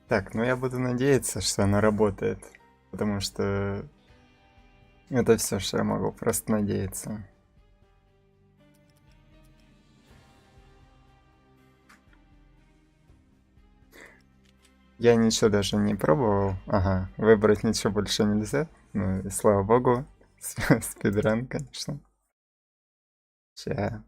Так, ну я буду надеяться, что она работает. Потому что это все, что я могу, просто надеяться. Я ничего даже не пробовал. Ага, выбрать ничего больше нельзя. Ну и слава богу. Спидран, конечно. Ща.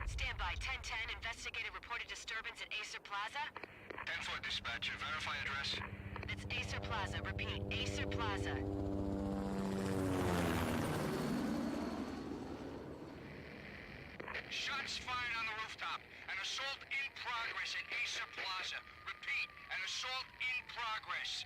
Standby 1010, investigator reported disturbance at Acer Plaza. 10-4 dispatcher, verify address. It's Acer Plaza, repeat, Acer Plaza. Shots fired on the rooftop. An assault in progress at Acer Plaza. Repeat, an assault in progress.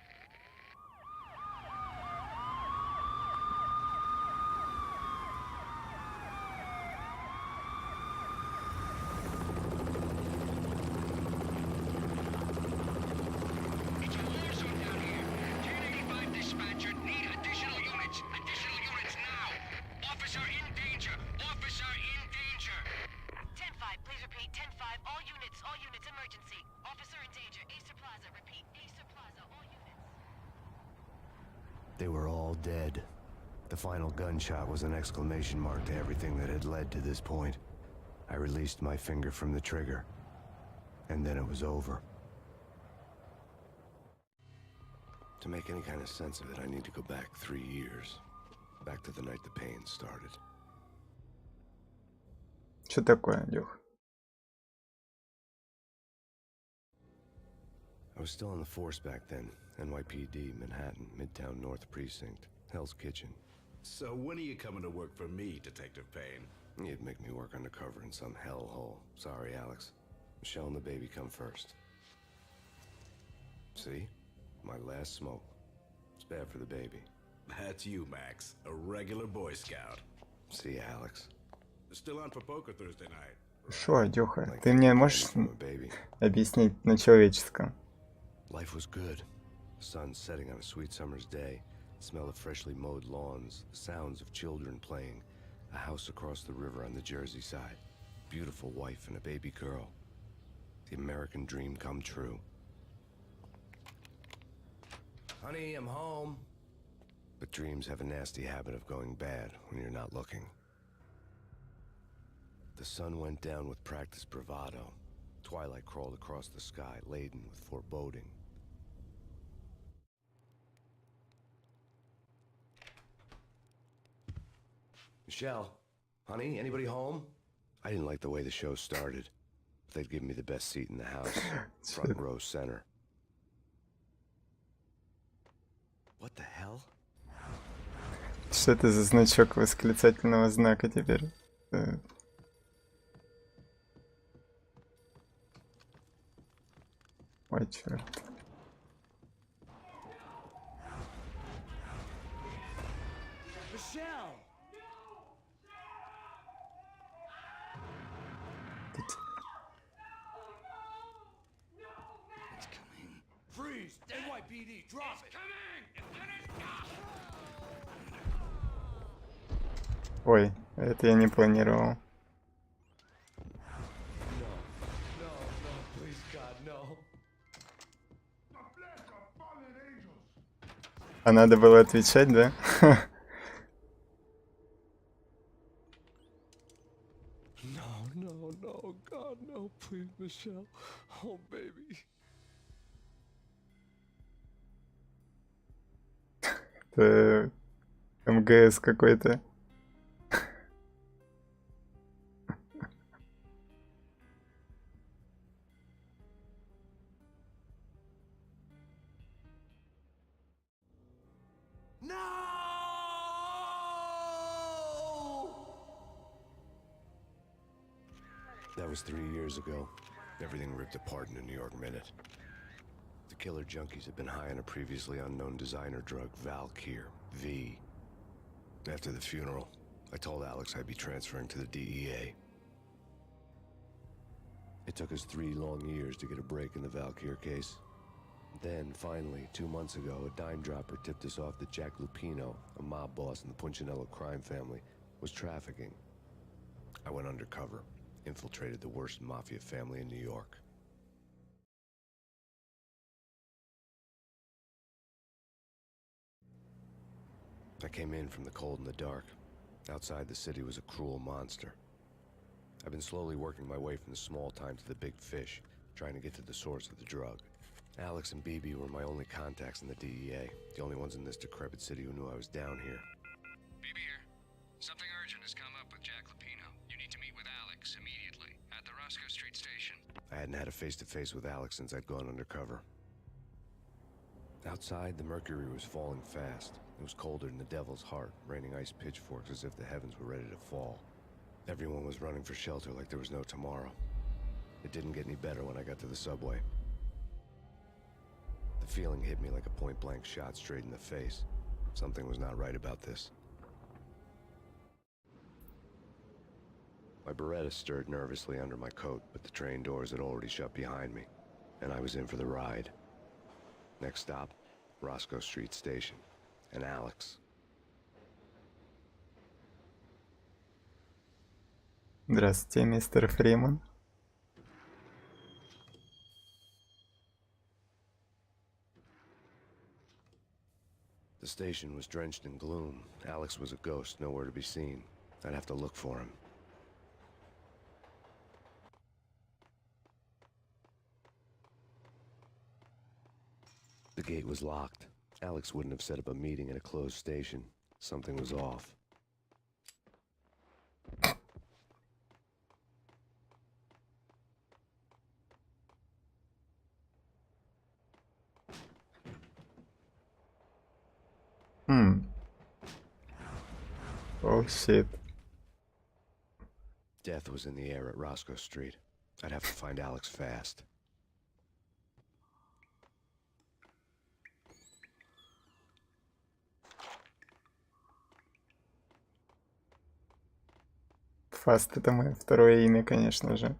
It's a war zone down here. 1085 dispatcher, need additional units. Additional units now. Officer in danger. Officer in danger. 10-5, please repeat, 10-5, all units, emergency. Officer in danger, Acer Plaza, repeat, Acer Plaza, all units. They were all dead. The final gunshot was an exclamation mark to everything that had led to this point. I released my finger from the trigger, and then it was over. To make any kind of sense of it, I need to go back 3 years. Back to the night the pain started. Что такое, Лёх? I was still in the force back then. NYPD, Manhattan, Midtown North Precinct, Hell's Kitchen. So when are you coming to work for me, Detective Payne? You'd make me work undercover in some hellhole. Sorry, Alex. Michelle and the baby come first. See? My last smoke. It's bad for the baby. That's you, Max. A regular Boy Scout. See ya, Alex. Still on for poker Thursday night. Шо, Дёха, Like ты мне taking можешь candy from a baby. объяснить на человеческом? Life was good. The sun setting on a sweet summer's day. The smell of freshly mowed lawns. The sounds of children playing. A house across the river on the Jersey side. Beautiful wife and a baby girl. The American dream come true. Honey, I'm home. But dreams have a nasty habit of going bad when you're not looking. The sun went down with practiced bravado. Twilight crawled across the sky, laden with foreboding. Michelle, honey, anybody home? I didn't like the way the show started. But they'd given me the best seat in the house, front row center. What the hell? Что это за значок восклицательного знака теперь? Ой, черт. Michelle! It's coming. Freeze! NYPD, drop it! Ой, это я не планировал. No, please, God, no. А надо было отвечать, да? No, God, no, please, Michelle. Oh, baby. Это МГС какой-то. That was 3 years ago. Everything ripped apart in a New York minute. The killer junkies had been high on a previously unknown designer drug, Valkyr, V. After the funeral, I told Alex I'd be transferring to the DEA. It took us 3 long years to get a break in the Valkyr case. Then, finally, 2 months ago, a dime dropper tipped us off that Jack Lupino, a mob boss in the Punchinello crime family, was trafficking. I went undercover, infiltrated the worst mafia family in New York. I came in from the cold and the dark. Outside the city was a cruel monster. I've been slowly working my way from the small time to the big fish, trying to get to the source of the drug. Alex and BB were my only contacts in the DEA, the only ones in this decrepit city who knew I was down here. BB here. Something urgent has come up with Jack Lupino. You need to meet with Alex immediately at the Roscoe Street station. I hadn't had a face-to-face with Alex since I'd gone undercover. Outside, the mercury was falling fast. It was colder than the devil's heart, raining ice pitchforks as if the heavens were ready to fall. Everyone was running for shelter like there was no tomorrow. It didn't get any better when I got to the subway. The feeling hit me like a point-blank shot straight in the face. Something was not right about this. My Beretta stirred nervously under my coat, but the train doors had already shut behind me, and I was in for the ride. Next stop, Roscoe Street Station, and Alex. Здравствуйте, мистер Фриман. The station was drenched in gloom. Alex was a ghost, nowhere to be seen. I'd have to look for him. The gate was locked. Alex wouldn't have set up a meeting in a closed station. Something was off. Oh shit. Death was in the air at Roscoe Street. I'd have to find Alex fast. Фаст — это мое второе имя, конечно же.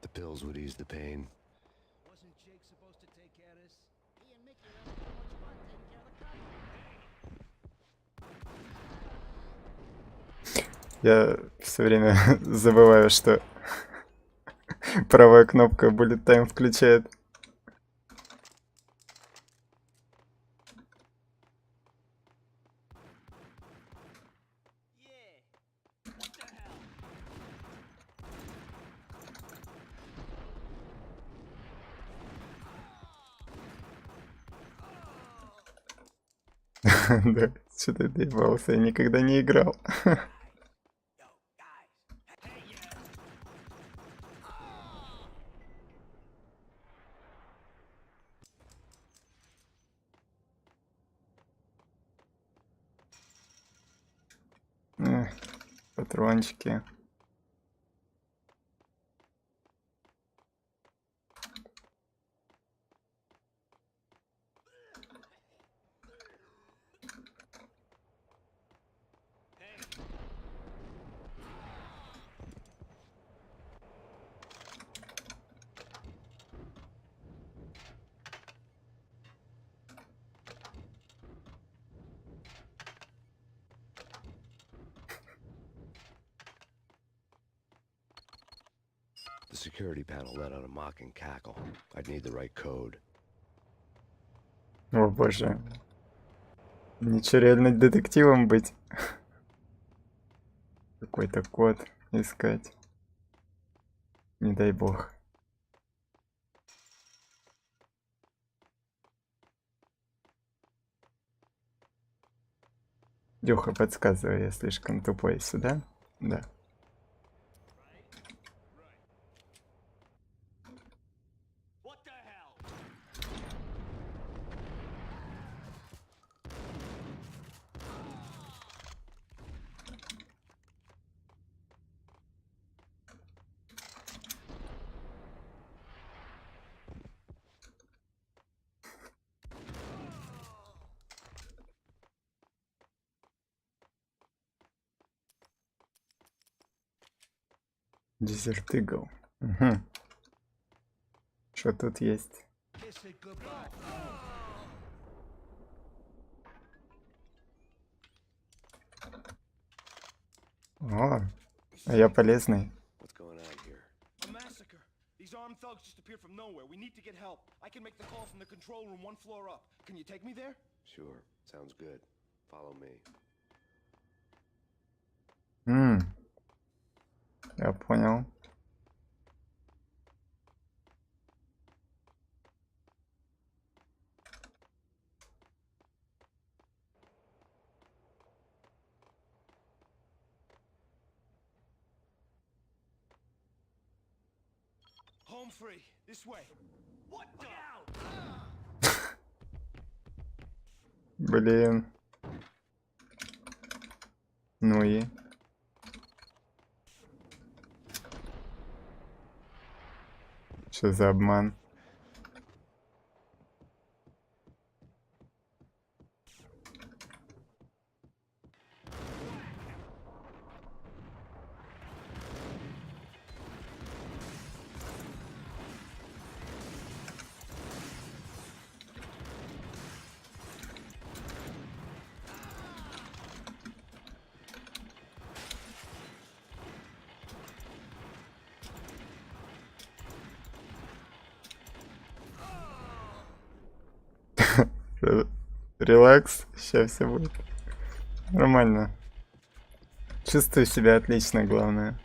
The pills would ease the pain. Wasn't Jake supposed to take care of this? He and Mickey are having so much fun taking care of the cops. Я все время забываю, что правая кнопка Bullet Time включает. Да, что-то доебался, я никогда не играл. Патрончики. The security panel let out a mocking cackle. I'd need the right code. О боже. Ничего, реально детективом быть. Какой-то код искать. Не дай бог. Дюха, подсказывай, я слишком тупой. Сюда? Да. Desert Eagle. Угу. Что тут есть? Kiss it goodbye. О, а я полезный. What's going on here? A massacre. These armed thugs just appeared from nowhere. We need to get help. I can make the call from the control room one floor up. Can you take me there? Sure, sounds good. Follow me. Я понял. Home free. This way. What the? Блин. Ну и? Что за обман? Релакс, сейчас все будет нормально. Чувствую себя отлично, главное.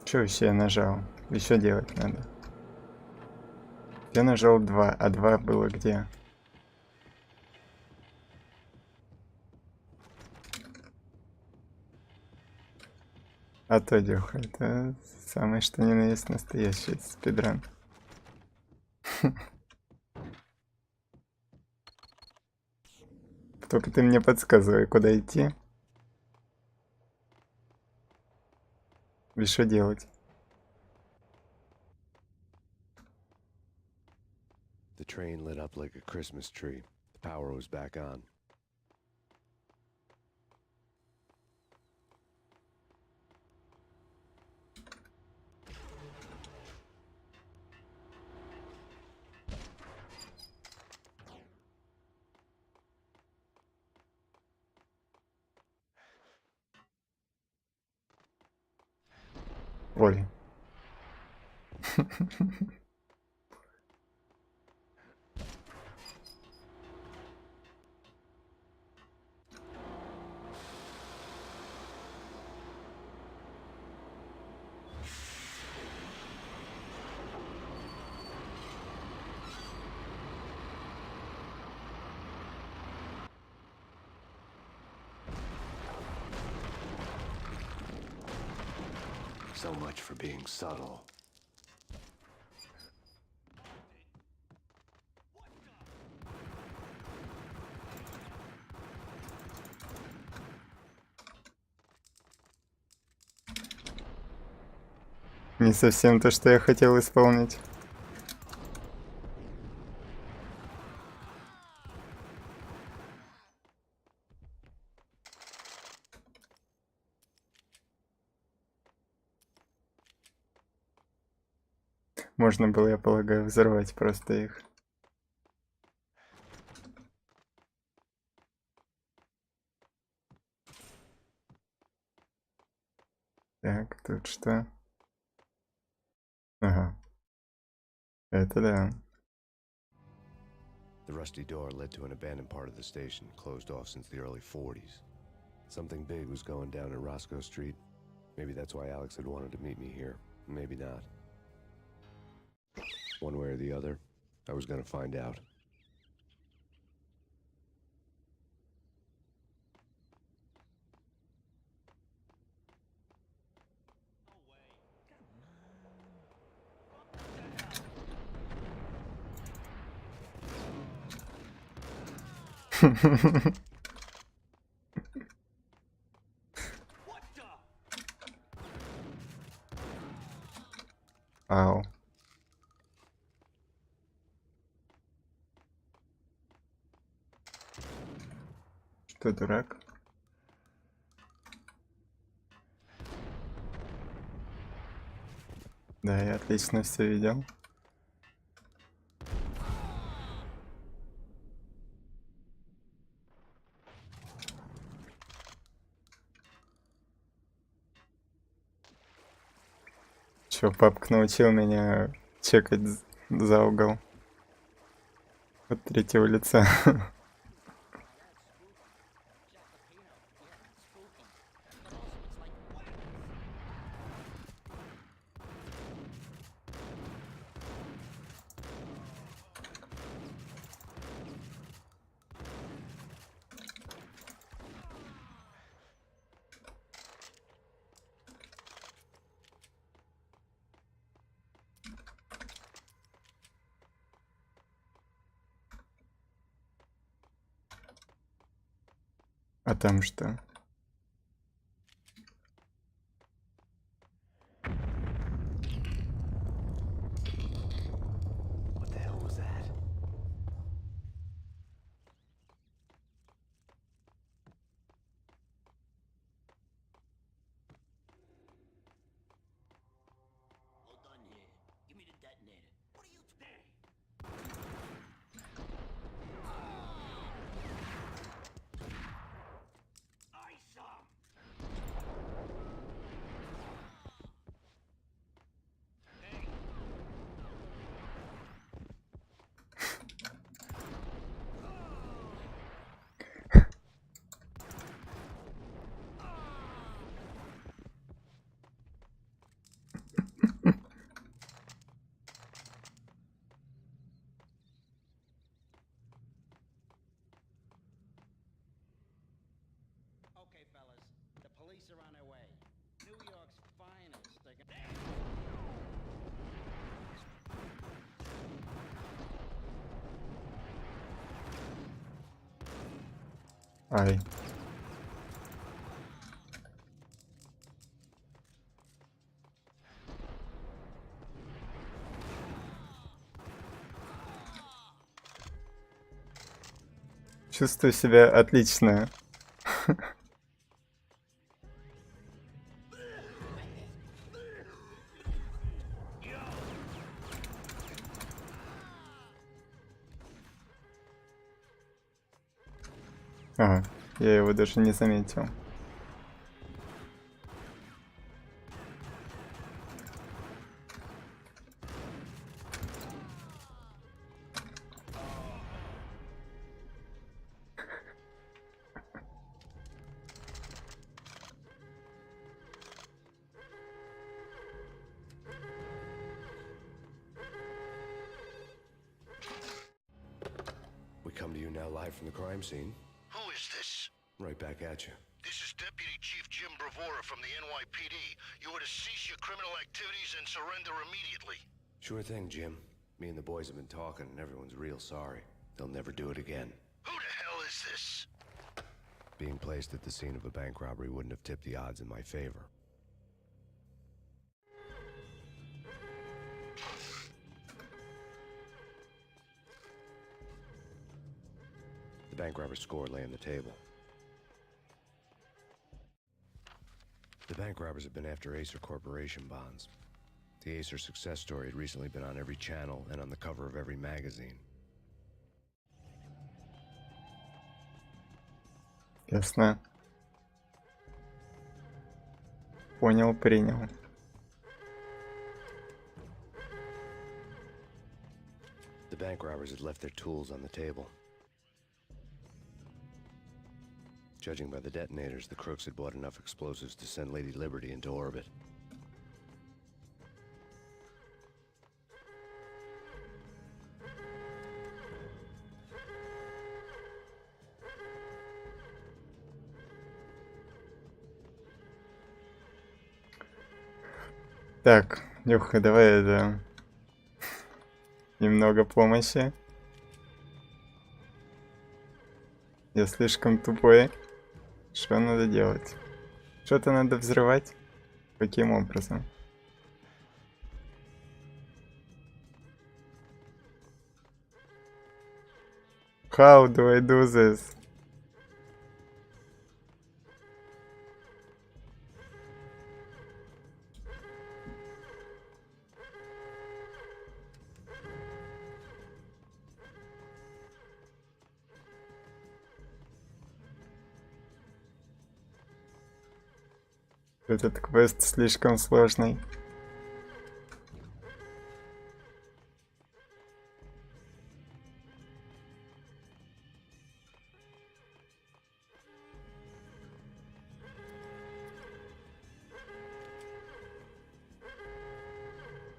Что вообще я нажал? Еще делать надо. Я нажал 2, а 2 было где? А то Дёха, это самое что ни на есть настоящий спидран. Только ты мне подсказывай, куда идти. И что делать? The train lit up like a Christmas tree. The power was back on. Ой. So much for being subtle. Не совсем то, что я хотел исполнить. Можно было, я полагаю, взорвать просто их. Так, тут что? Ага. Это да. The rusty door led to an abandoned part of the station, closed off since the early 40s. Something big was going down at Roscoe Street. Maybe that's why Alex had wanted to meet me here. Maybe not. One way or the other, I was gonna find out. Кто дурак? Да, я отлично все видел. Чё, папка научил меня чекать за угол от третьего лица. А там что? What the hell was that? All done here. Give me the detonator. What are you doing? Nice some. Okay, fellas. The police are on their way. New York's finest. They're gonna... Ай. Чувствую себя отлично. Ага, я его даже не заметил. We come to you now live from the crime scene. Who is this? Right back at you. This is Deputy Chief Jim Bravura from the NYPD. You are to cease your criminal activities and surrender immediately. Sure thing, Jim. Me and the boys have been talking, and everyone's real sorry. They'll never do it again. Who the hell is this? Being placed at the scene of a bank robbery wouldn't have tipped the odds in my favor. The bank robber's score lay on the table. The bank robbers have been after Acer Corporation bonds. The Acer success story had recently been on every channel and on the cover of every magazine. Ясно. Понял, принял. The bank robbers had left their tools on the table. Judging by the detonators, the crooks had bought enough explosives to send Lady Liberty into orbit. Так, Лёха, давай это... Немного помощи. Я слишком тупой. Что надо делать? Что-то надо взрывать? Каким образом? How do I do this? Этот квест слишком сложный.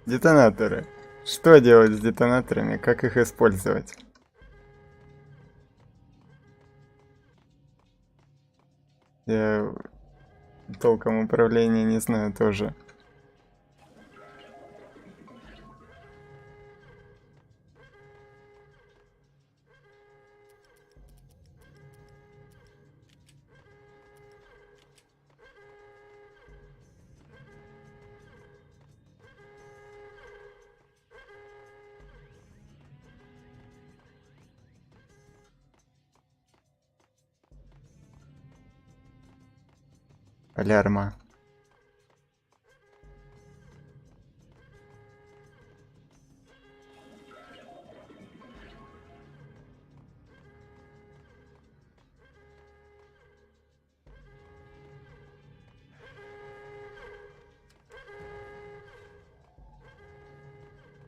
Детонаторы. Что делать с детонаторами? Как их использовать? Я толком управления не знаю тоже. Полярма.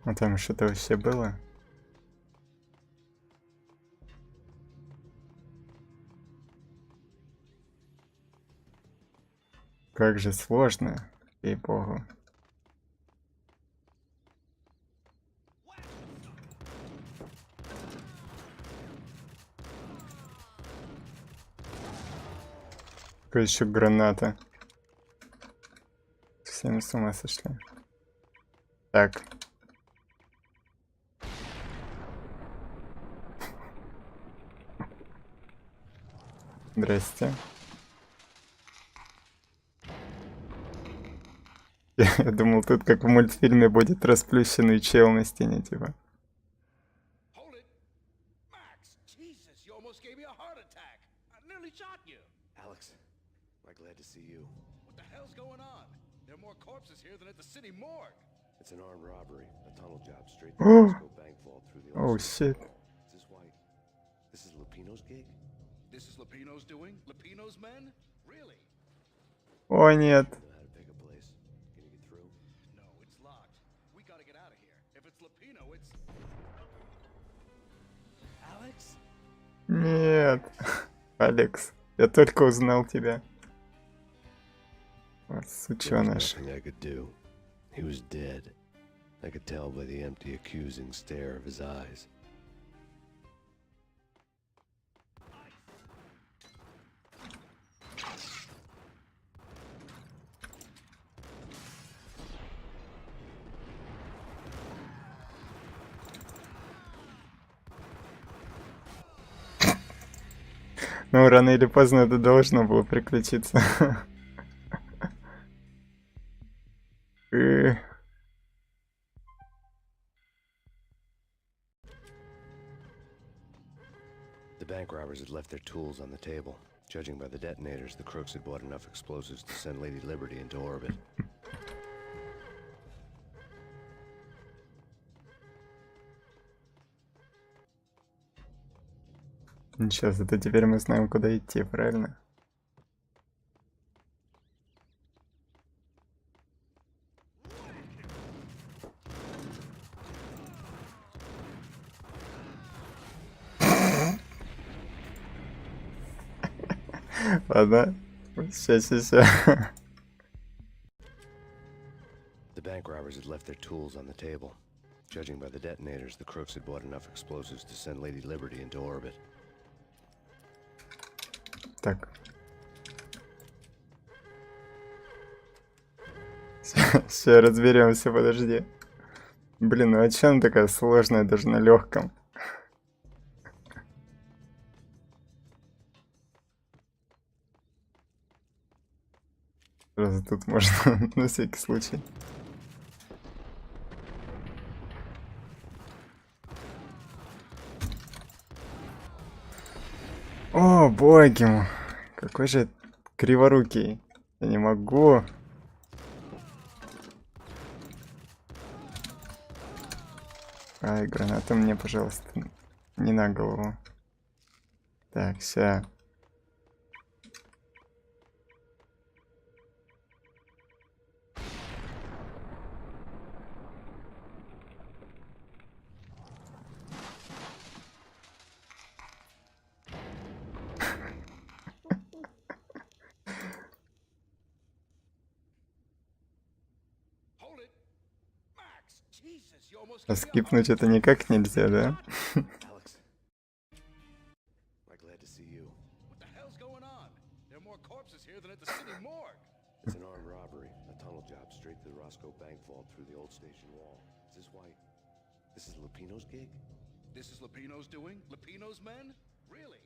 А там что-то вообще было? Как же сложно, ей-богу. Какая еще граната? Совсем с ума сошли. Так. Здрасте. Я думал, тут как в мультфильме будет расплющенный чел на стене, типа. Hold it! Max, Jesus, you almost gave me a heart attack. I nearly shot you. Alex, I'm glad to see you. What the hell's going on? There are more corpses here than at the city morgue. It's an armed robbery, a tunnel job straight through the Mexico bank vault through the Oh old city. shit. Is this why? This is Lupino's gig? This is Lupino's doing? Lupino's men? Really? О нет. I know how to pick a place. Can you get through? No, it's locked. We gotta get out of here. If it's Lupino, it's... Alex? Нет. Алекс, я только узнал тебя. Вот There was сучёныш. nothing I could do. He was dead. I could tell by the empty, accusing stare of his eyes. Ну, рано или поздно это должно было приключиться. Э, The bank robbers had left their tools on the table. Judging by the detonators, the crooks had bought enough explosives to send Lady Liberty into orbit. Ничего, зато теперь мы знаем, куда идти, правильно? Ладно. Сейчас. The bank robbers had left their tools on the table. Judging by the detonators, the crooks had bought enough explosives to send Lady Liberty into orbit. Так. Сейчас разберемся, подожди. Блин, ну а че она такая сложная даже на легком? Сразу тут можно на всякий случай. О, боги! Какой же криворукий. Я не могу. Ай, граната мне, пожалуйста, не на голову. Так, все. Jesus, you almost А gave me a heart скипнуть это никак нельзя, да? Alex. I'm glad to see you. What the hell's going on? There are more corpses here than at the city morgue. It's an armed robbery. A tunnel job straight to the Roscoe Bank vault through the old station wall. Is this why? This is Lupino's gig? This is Lupino's doing? Lupino's men? Really?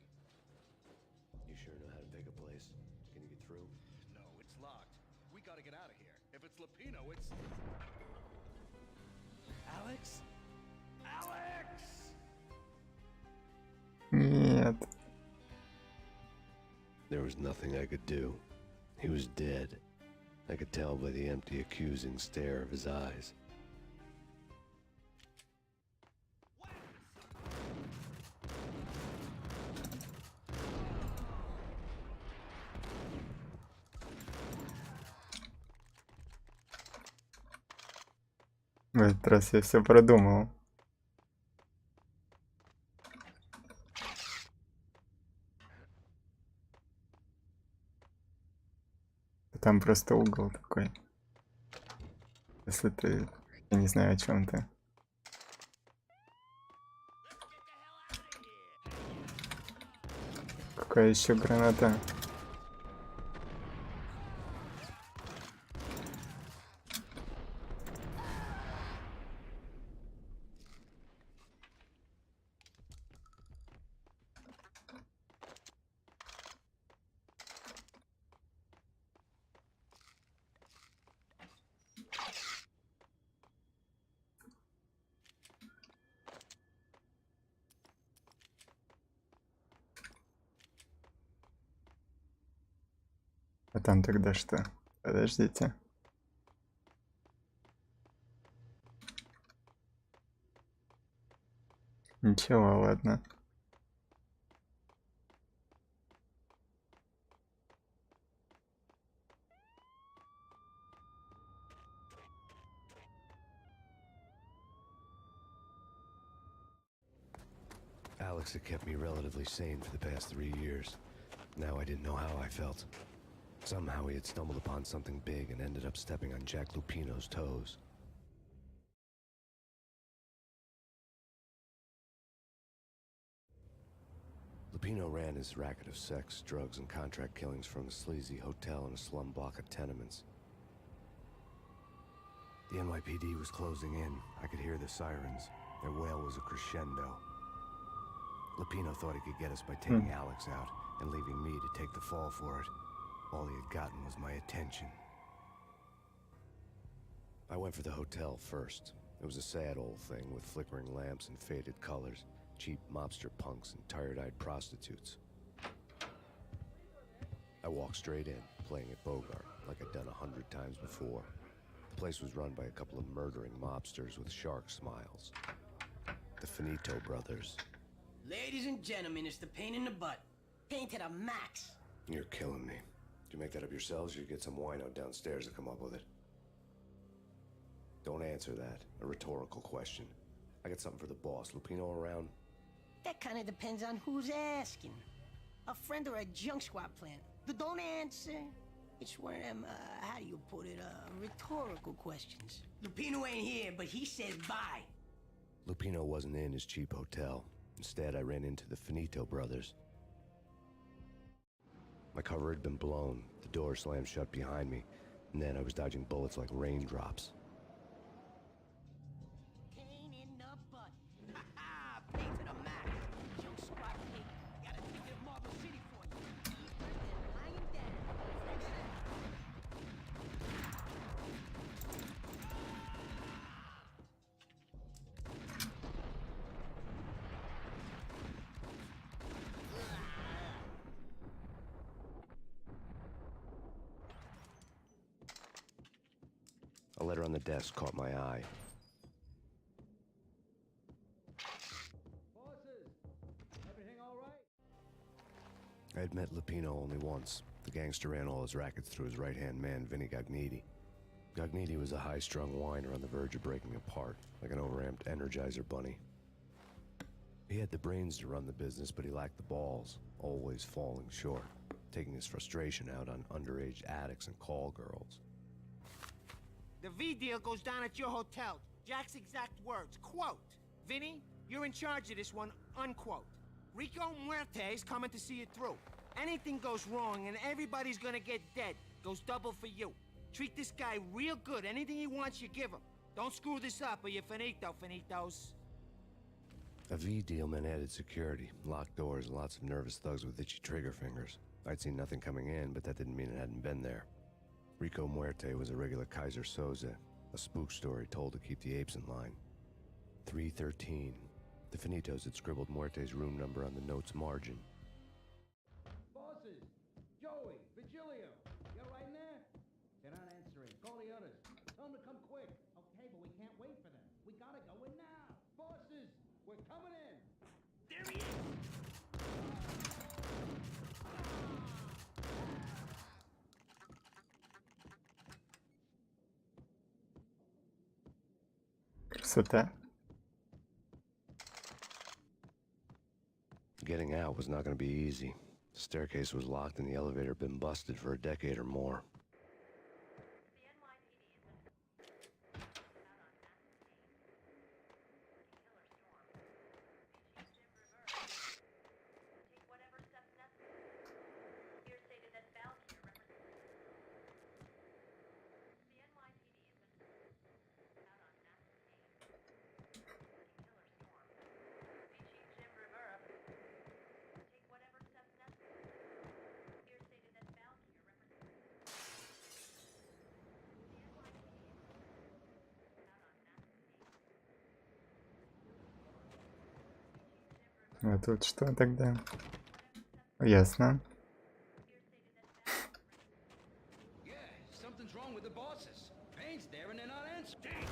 You sure know how to pick a place. Can you get through? No, it's locked. We gotta get out of here. If it's Lupino, it's... Alex? Alex! Нет. There was nothing I could do. He was dead. I could tell by the empty, accusing stare of his eyes. В этот раз я все продумал. Там просто угол такой. Если ты... Я не знаю, о чем ты. Какая еще граната? А там тогда что? Подождите. Ничего, ладно. Alex had kept me relatively sane for the past 3 years. Now I didn't know how I felt. Somehow he had stumbled upon something big and ended up stepping on Jack Lupino's toes. Lupino ran his racket of sex, drugs, and contract killings from a sleazy hotel in a slum block of tenements. The NYPD was closing in. I could hear the sirens. Their wail was a crescendo. Lupino thought he could get us by taking Alex out and leaving me to take the fall for it. All he had gotten was my attention. I went for the hotel first. It was a sad old thing with flickering lamps and faded colors, cheap mobster punks and tired-eyed prostitutes. I walked straight in, playing at Bogart, like I'd done 100 times before. The place was run by a couple of murdering mobsters with shark smiles. The Finito brothers. Ladies and gentlemen, it's the pain in the butt. Pain to the max. You're killing me. Did you make that up yourselves, or you get some wino downstairs to come up with it? Don't answer that. A rhetorical question. I got something for the boss. Lupino around? That kind of depends on who's asking. A friend or a junk squad plant. But don't answer. It's one of them, how do you put it, rhetorical questions. Lupino ain't here, but he says bye. Lupino wasn't in his cheap hotel. Instead, I ran into the Finito brothers. My cover had been blown, the door slammed shut behind me, and then I was dodging bullets like raindrops. Pain in the butt. Ha ha! Pain to the max. Junk squad pig. Got a ticket to Marble City for you. Deeper than lying down. A letter on the desk caught my eye. Bosses, everything all right? I had met Lupino only once. The gangster ran all his rackets through his right-hand man, Vinny Gognitti. Gognitti was a high-strung whiner on the verge of breaking apart, like an overamped Energizer bunny. He had the brains to run the business, but he lacked the balls, always falling short, taking his frustration out on underage addicts and call girls. The V deal goes down at your hotel. Jack's exact words, quote, Vinny, you're in charge of this one, unquote. Rico Muerte's coming to see it through. Anything goes wrong and everybody's gonna get dead. Goes double for you. Treat this guy real good. Anything he wants, you give him. Don't screw this up or you're finito, finitos. A V deal meant added security, locked doors, and lots of nervous thugs with itchy trigger fingers. I'd seen nothing coming in, but that didn't mean it hadn't been there. Rico Muerte was a regular Kaiser Soze, a spook story told to keep the apes in line. 313. The Finitos had scribbled Muerte's room number on the note's margin. Bosses! Joey! Vigilio! You're right in there? They're not answering. Call the others. Tell them to come quick. Okay, but we can't wait for them. We gotta go in now. Bosses! We're coming in! There he is! Красота. Getting out was not going to be easy. The staircase was locked and the elevator had been busted for a decade or more. А тут что тогда? Ясно. Yeah, something's wrong with the bosses. Payne's there and they're not answering.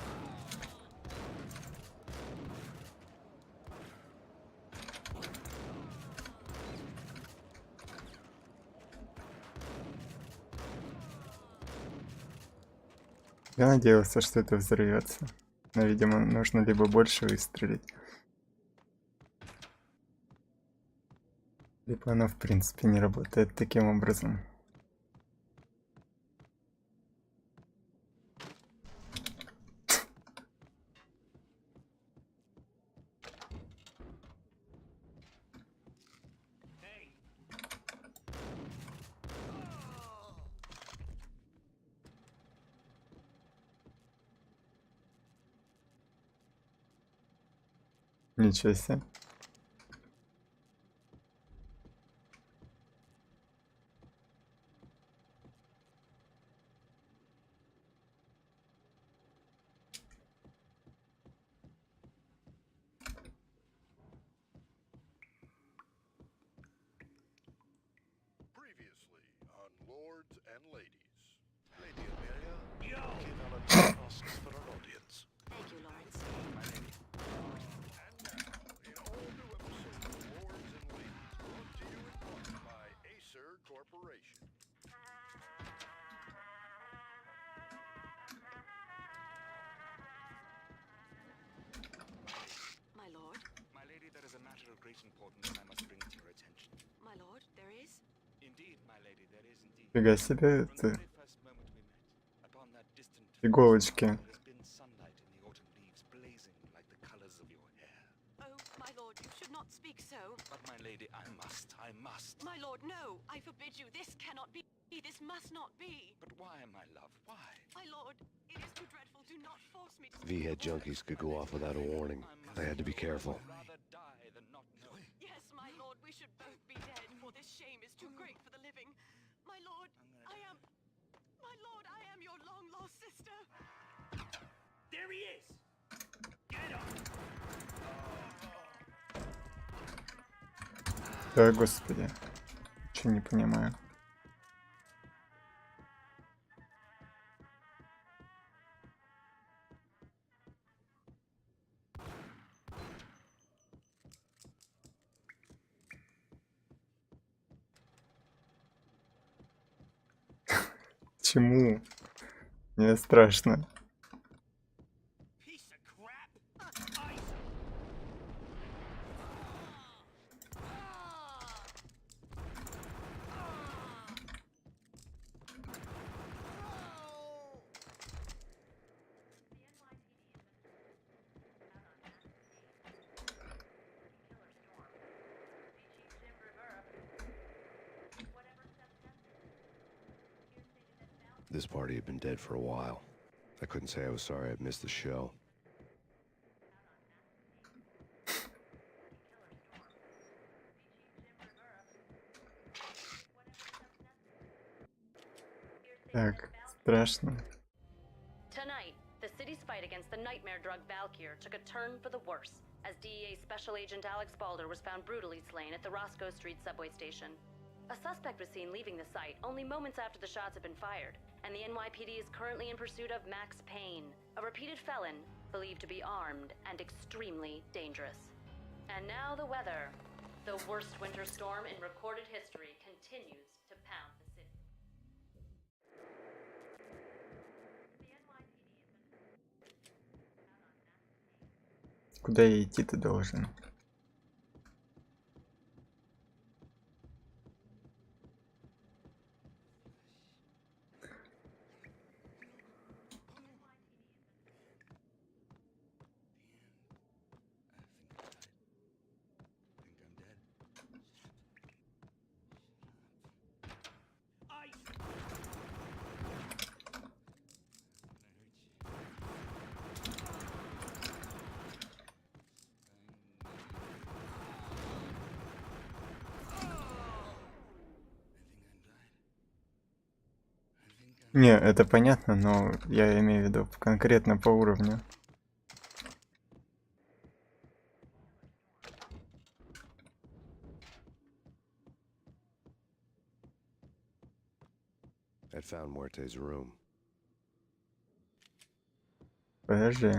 Я надеялся, что это взорвется. Но, видимо, нужно либо больше выстрелить, либо оно в принципе не работает таким образом. Ничего себе. Previously on Lords and Ladies. Lady Amelia, give Alan tasks for our audience. Thank you, Lawrence. And now, in all new episodes of Lords and Ladies, brought to you in part by Acer Corporation. My lord, My lady, there is a matter of great importance I must bring to your attention. my lord, there is? Indeed, my lady, there is indeed. Фига себе, From the это very first moment we met, upon that distant иголочки. there has been sunlight in the autumn leaves blazing like the colors of your hair. Oh, my lord, you should not speak so. But my lady, I must. My lord, no, I forbid you. This cannot be. This must not be. But why, my love, why? My lord, it is too dreadful. Do not force me to V-head junkies could go off without a warning. They had to be careful. Rather die than not know. Yes, my lord, we should both be dead, for this shame is too great for the living. My lord, I am your long-lost sister. There he is! Get him! Да, господи. Чё не понимаю. Чему? Мне страшно. Piece of crap! Ice! This party had been dead for a while. I couldn't say I was sorry I'd missed the show. Так, страшно. Tonight, the city's fight against the nightmare drug Valkyr took a turn for the worse, as DEA Special Agent Alex Balder was found brutally slain at the Roscoe Street subway station. A suspect was seen leaving the site only moments after the shots had been fired, and the NYPD is currently in pursuit of Max Payne, a repeated felon believed to be armed and extremely dangerous. And now the weather. The worst winter storm in recorded history continues to pound the city. Куда я идти-то должен? Не, это понятно, но я имею в виду конкретно по уровню. I'd found Muerte's room. Подожди.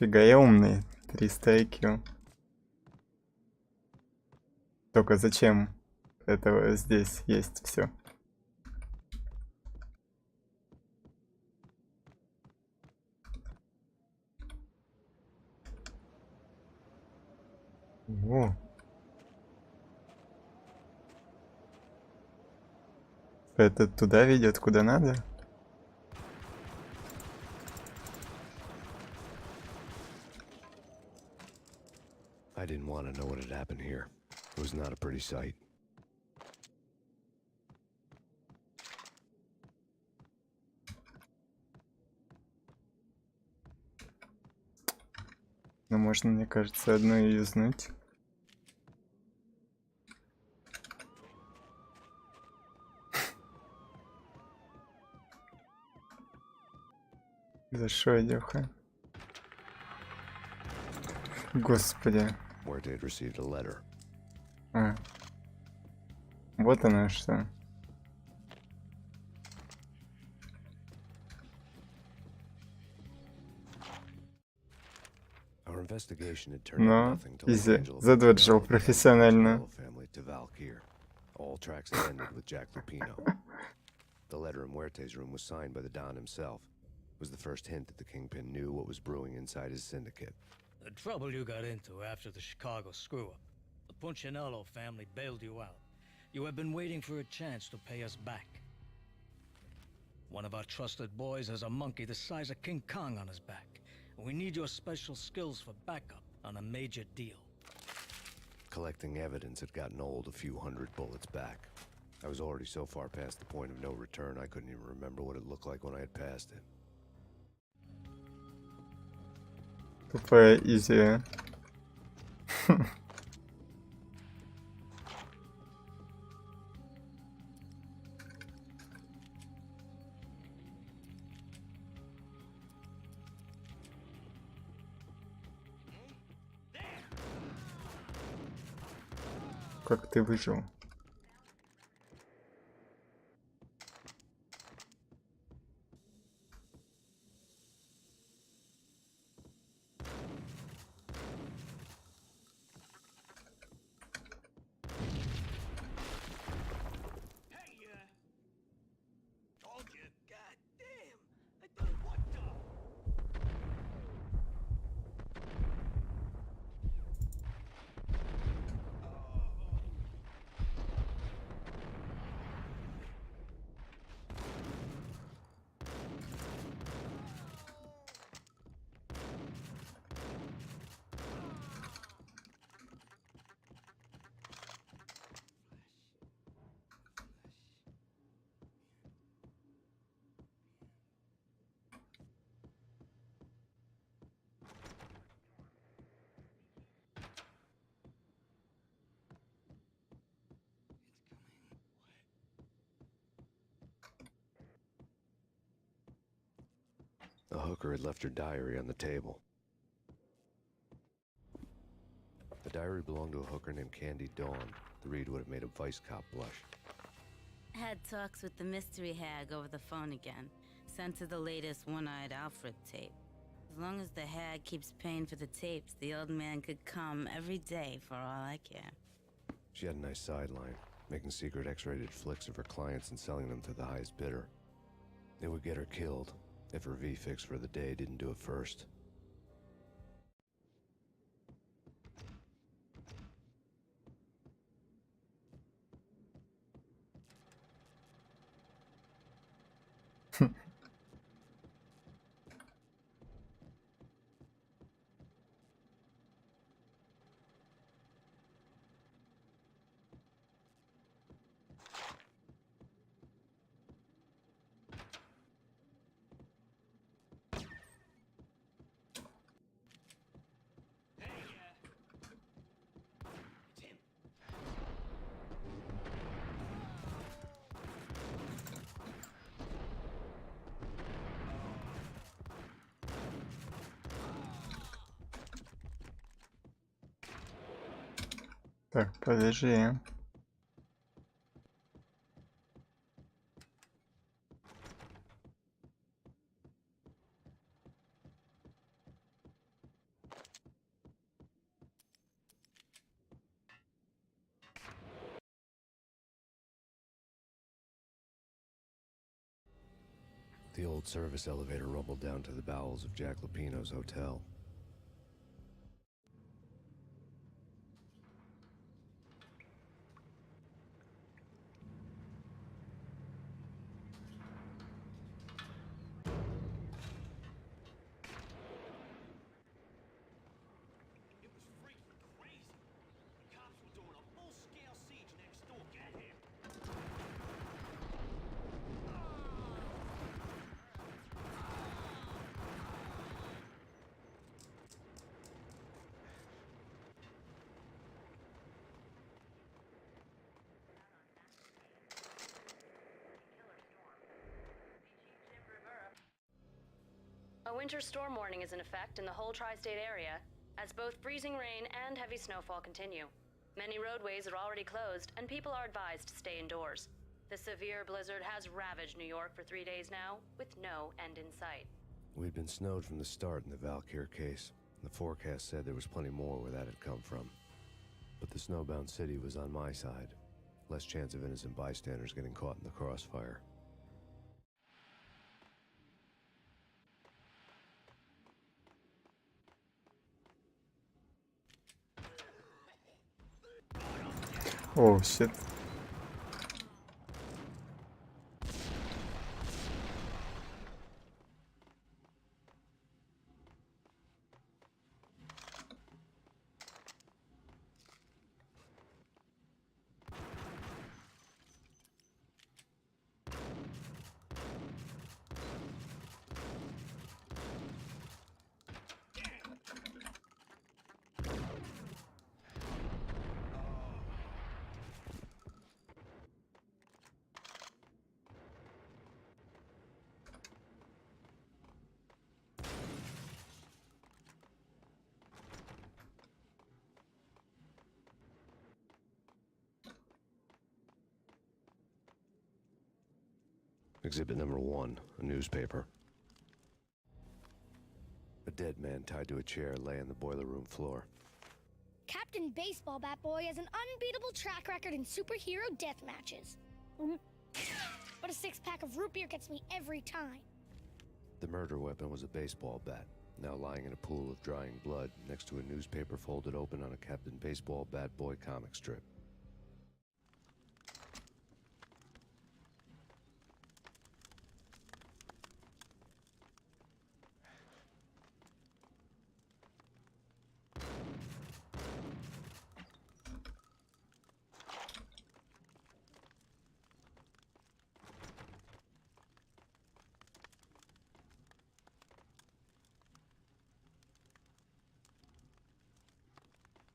Фига я умный. 300 IQ. Только зачем этого здесь есть все? О. Это туда ведет, куда надо? I didn't want to know what had happened here. It was not a pretty sight. Но можно, мне кажется, одну юзнуть. За что, Дёха? Господи. Muerte had received a letter. А. Вот оно что. Our investigation had turned Но, out nothing till изи. Angelo Задоджил Pinelli профессионально. family to Valkyr. All tracks had ended with Jack Lupino. The letter in Muerte's room was signed by the Don himself. It was the first hint that the Kingpin knew what was brewing inside his syndicate. The trouble you got into after the Chicago screw-up. The Punchinello family bailed you out. You have been waiting for a chance to pay us back. One of our trusted boys has a monkey the size of King Kong on his back. We need your special skills for backup on a major deal. Collecting evidence had gotten old a few hundred bullets back. I was already so far past the point of no return, I couldn't even remember what it looked like when I had passed it. Тупая изи. Как ты выжил? A hooker had left her diary on the table. The diary belonged to a hooker named Candy Dawn. The read would have made a vice cop blush. Had talks with the mystery hag over the phone again. Sent her the latest One-Eyed Alfred tape. As long as the hag keeps paying for the tapes, the old man could come every day for all I care. She had a nice sideline, making secret X-rated flicks of her clients and selling them to the highest bidder. It would get her killed if her V-fix for the day didn't do it first. Так, подожди. The old service elevator rumbled down to the bowels of Jack Lupino's hotel. It was freaking crazy. The cops were doing a full-scale siege next door. Get him! A winter storm warning is in effect in the whole tri-state area, as both freezing rain and heavy snowfall continue. Many roadways are already closed, and people are advised to stay indoors. The severe blizzard has ravaged New York for 3 days now, with no end in sight. We'd been snowed from the start in the Valkyr case. The forecast said there was plenty more where that had come from. But the snowbound city was on my side. Less chance of innocent bystanders getting caught in the crossfire. Oh shit. Exhibit number 1, a newspaper. A dead man tied to a chair lay on the boiler room floor. Captain Baseball Bat Boy has an unbeatable track record in superhero death matches. But a 6-pack of root beer gets me every time. The murder weapon was a baseball bat, now lying in a pool of drying blood next to a newspaper folded open on a Captain Baseball Bat Boy comic strip.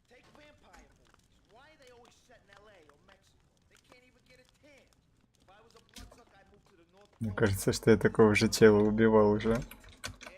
Take vampire movies. Why are they always set in LA or Mexico? They can't even get a tan. If I was a bloodsucker, I'd move to the North Мне Pole. кажется, что я такого же тела убивал уже. Yeah,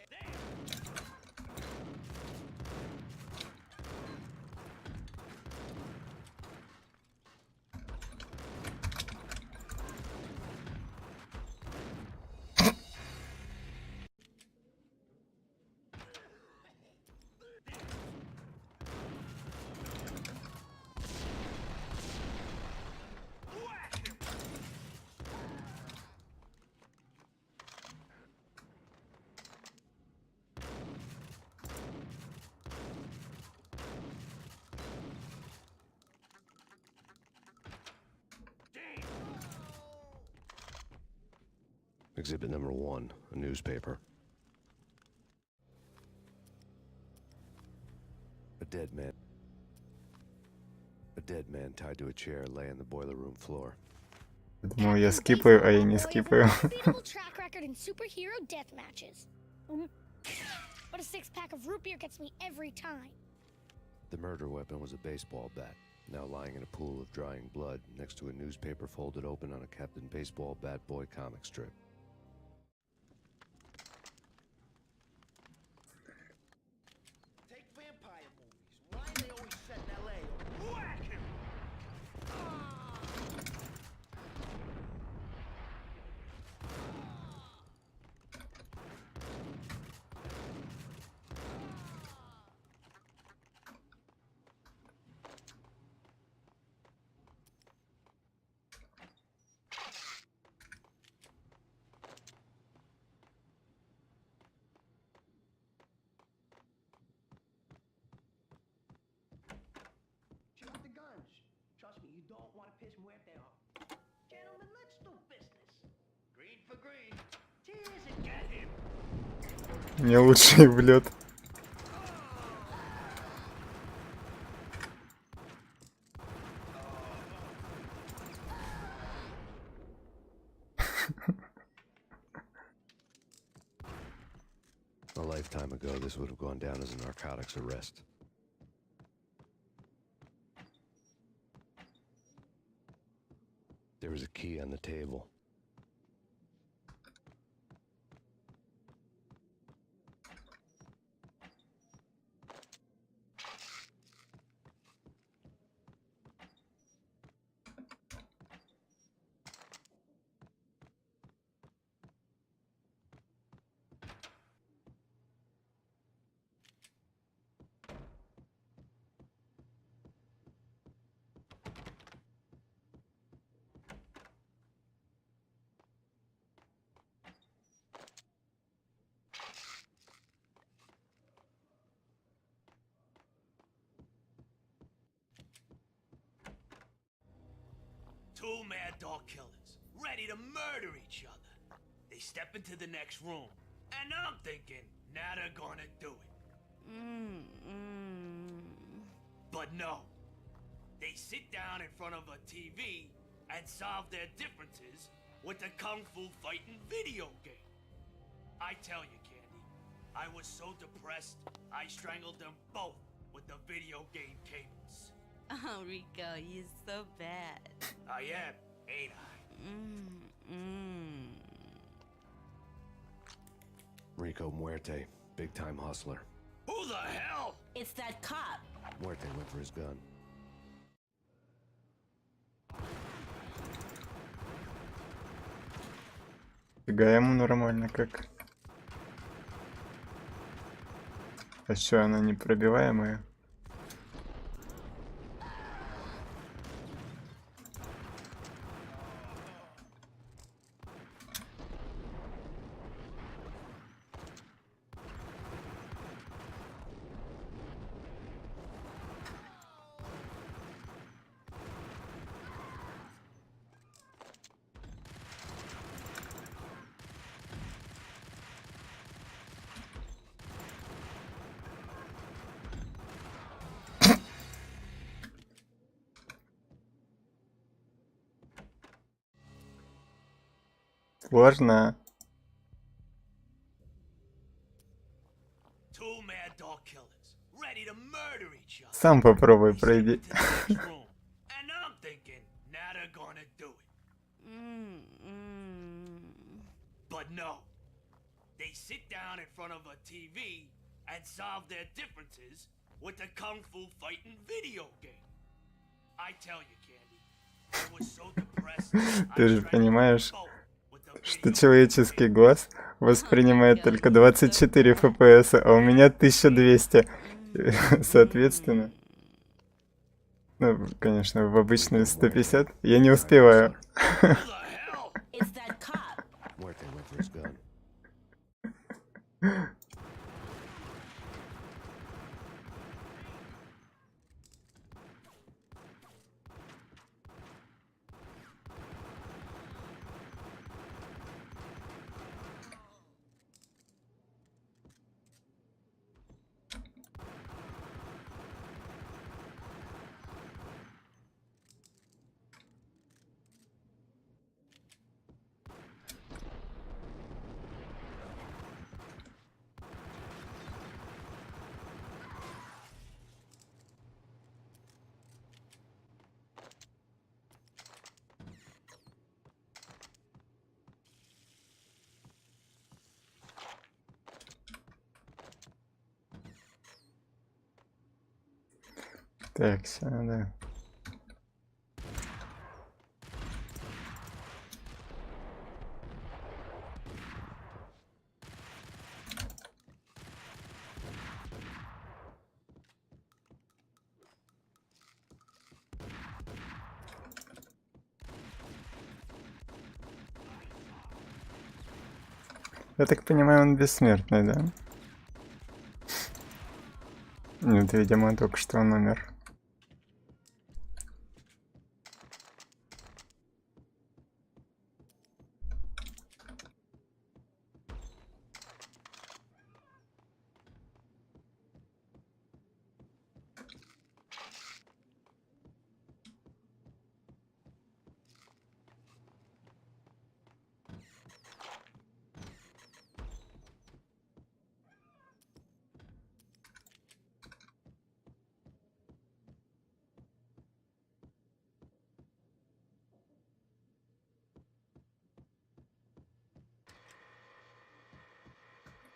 Exhibit number 1, a newspaper. A dead man tied to a chair lay on the boiler room floor. Думаю, я скипаю, а я не скипаю. Unbeatable track record in superhero death matches. But a 6-pack of root beer gets me every time. The murder weapon was a baseball bat, now lying in a pool of drying blood next to a newspaper folded open on a Captain Baseball Bat Boy comic strip. Take vampire movies. Why are they always set in LA? Whack him! Shoot the guns. Trust me, you don't want to piss Muerte off. Gentlemen, let's do business. Green for green. Cheers and get him! Мне лучше и в лед. A lifetime ago, this would have gone down as a narcotics arrest. There was a key on the table. Two mad dog killers, ready to murder each other. They step into the next room, and I'm thinking, now they're gonna do it. But no. They sit down in front of a TV and solve their differences with a kung fu fighting video game. I tell you, Candy, I was so depressed, I strangled them both with the video game cables. Oh, Rico, you're so bad. I am, ain't I? Rico Muerte, big-time hustler. Who the hell? It's that cop. Muerte went for his gun. Фига ему нормально как. А что, она непробиваемая? Сложно. Two mad dog killers, ready to murder each other. Сам попробуй пройди. And I'm thinking, now they're gonna do it. But no. They sit down in front of a TV and solve their differences with a kung fu fighting video game. I tell you, Candy, I was so depressed. Ты же понимаешь, что человеческий глаз воспринимает только 24 FPS, а у меня 1200. Соответственно, ну, конечно, в обычную 150 я не успеваю. Так, все, да. Я так понимаю, он бессмертный, да? Нет, видимо, только что он умер.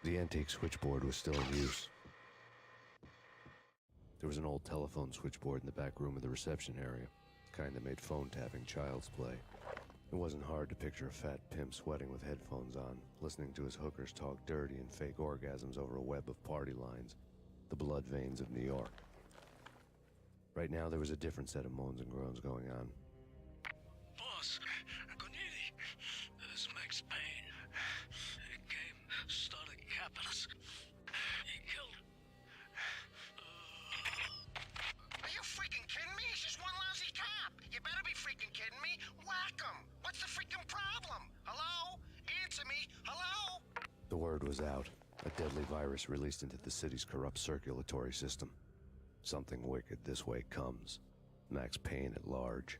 The antique switchboard was still in use. There was an old telephone switchboard in the back room of the reception area, kind that made phone tapping child's play. It wasn't hard to picture a fat pimp sweating with headphones on, listening to his hookers talk dirty and fake orgasms over a web of party lines, the blood veins of New York. Right now, there was a different set of moans and groans going on. Boss, Gonidi, this makes pain. He came, started capping us. He killed him. Are you freaking kidding me? He's just one lousy cop. You better be freaking kidding me. Whack him. What's the freaking problem? Hello? Answer me. Hello? The word was out. A deadly virus released into the city's corrupt circulatory system. Something wicked this way comes. Max Payne at large.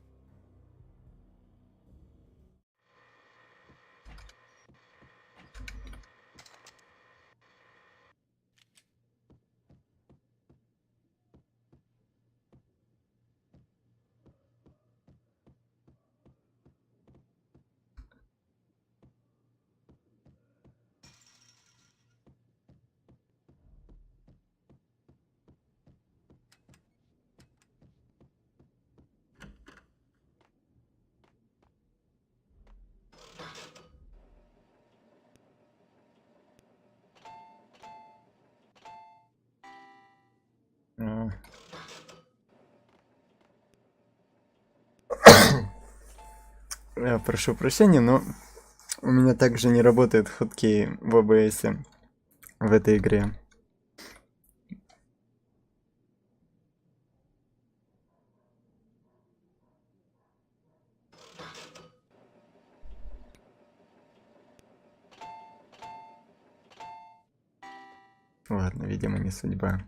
Я прошу прощения, но у меня также не работает хоткей в ОБС в этой игре. Ладно, видимо, не судьба.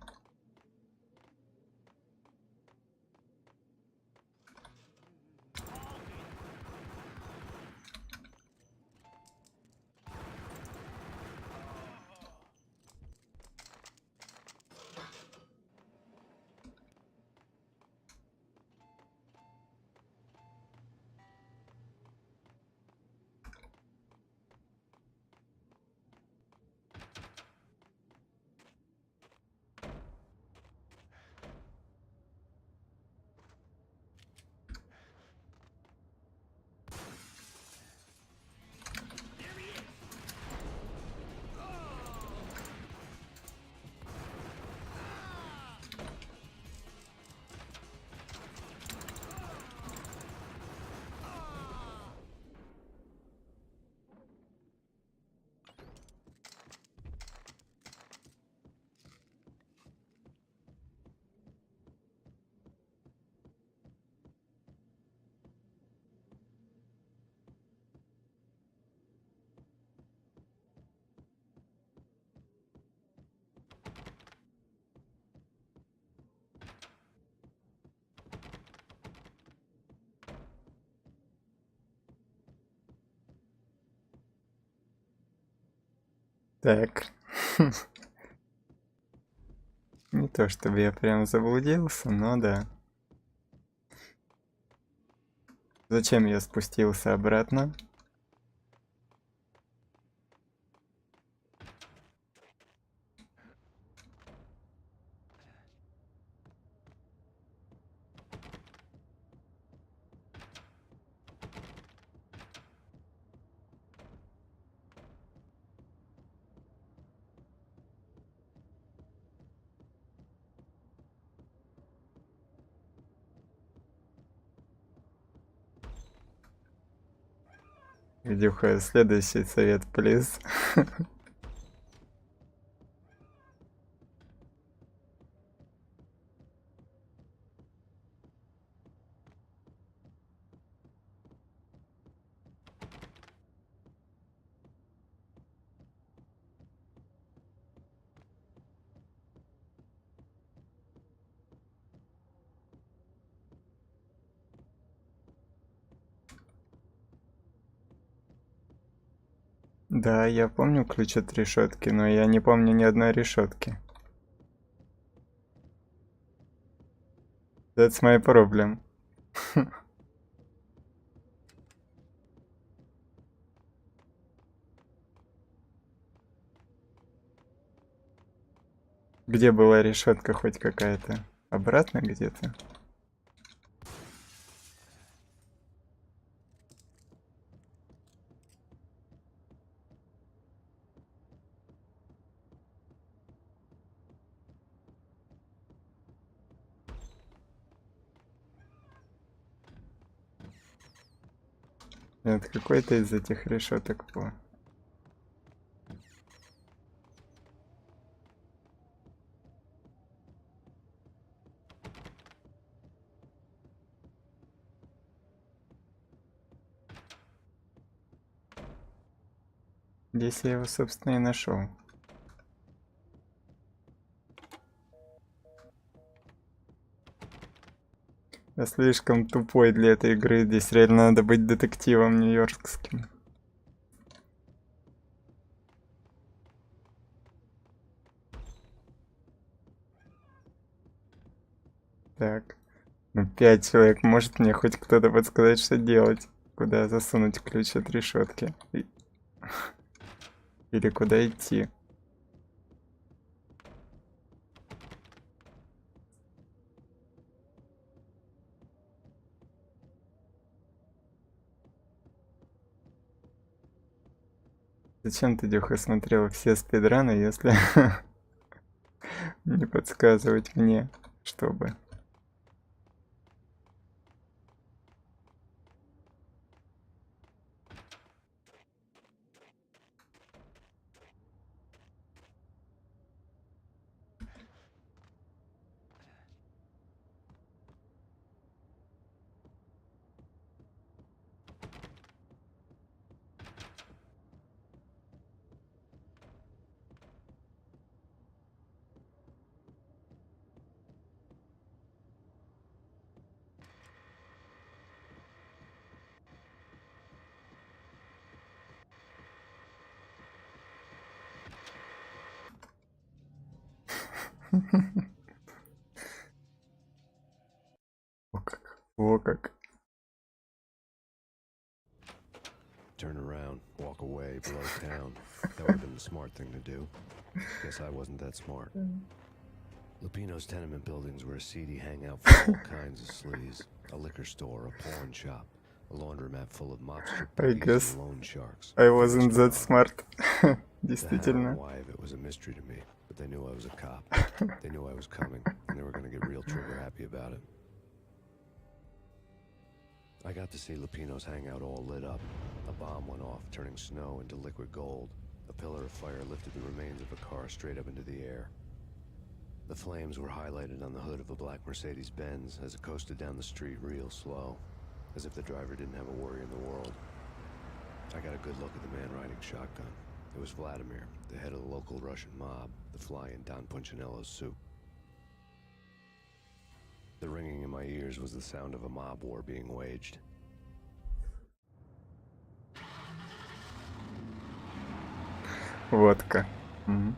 Так. Не то чтобы я прям заблудился, но да. Зачем я спустился обратно? Видюха, следующий совет, плиз. Да, я помню ключ от решетки, но я не помню ни одной решетки. That's my problem. Где была решетка хоть какая-то? Обратно где-то? Нет, какой-то из этих решеток был. Здесь я его, собственно, и нашел. Я слишком тупой для этой игры. Здесь реально надо быть детективом нью-йоркским. Так. Ну, 5 человек. Может мне хоть кто-то подсказать, что делать? Куда засунуть ключ от решетки? Или куда идти? Зачем ты, Дюха, смотрел все спидраны, если не подсказывать мне, чтобы... О как, о как. Turn around, walk away, blow town. That would have been the smart thing to do. Guess I wasn't that smart. Lupino's tenement buildings were a seedy hangout for all kinds of sleaze. A liquor store, a pawn shop, a laundromat full of mobster bookies and loan sharks. I wasn't that smart. The how Действительно. and why of it was a mystery to me, but they knew I was a cop. They knew I was coming, and they were going to get real trigger happy about it. I got to see Lupino's hangout all lit up. A bomb went off, turning snow into liquid gold. A pillar of fire lifted the remains of a car straight up into the air. The flames were highlighted on the hood of a black Mercedes-Benz as it coasted down the street real slow, as if the driver didn't have a worry in the world. I got a good look at the man riding shotgun. It was Vladimir, the head of the local Russian mob, the fly in Don Punchinello's soup. The ringing in my ears was the sound of a mob war being waged. Водка. Мгм.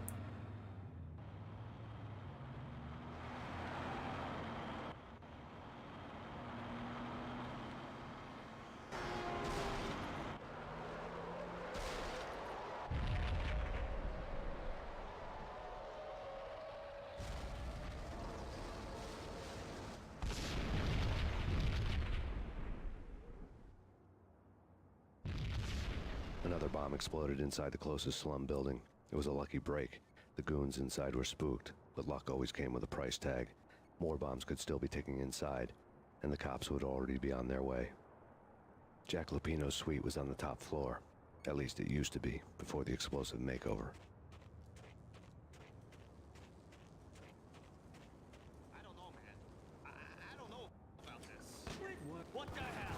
Another bomb exploded inside the closest slum building. It was a lucky break. The goons inside were spooked, but luck always came with a price tag. More bombs could still be ticking inside, and the cops would already be on their way. Jack Lupino's suite was on the top floor. At least it used to be, before the explosive makeover. I don't know, man. I don't know about this. Wait, what the hell?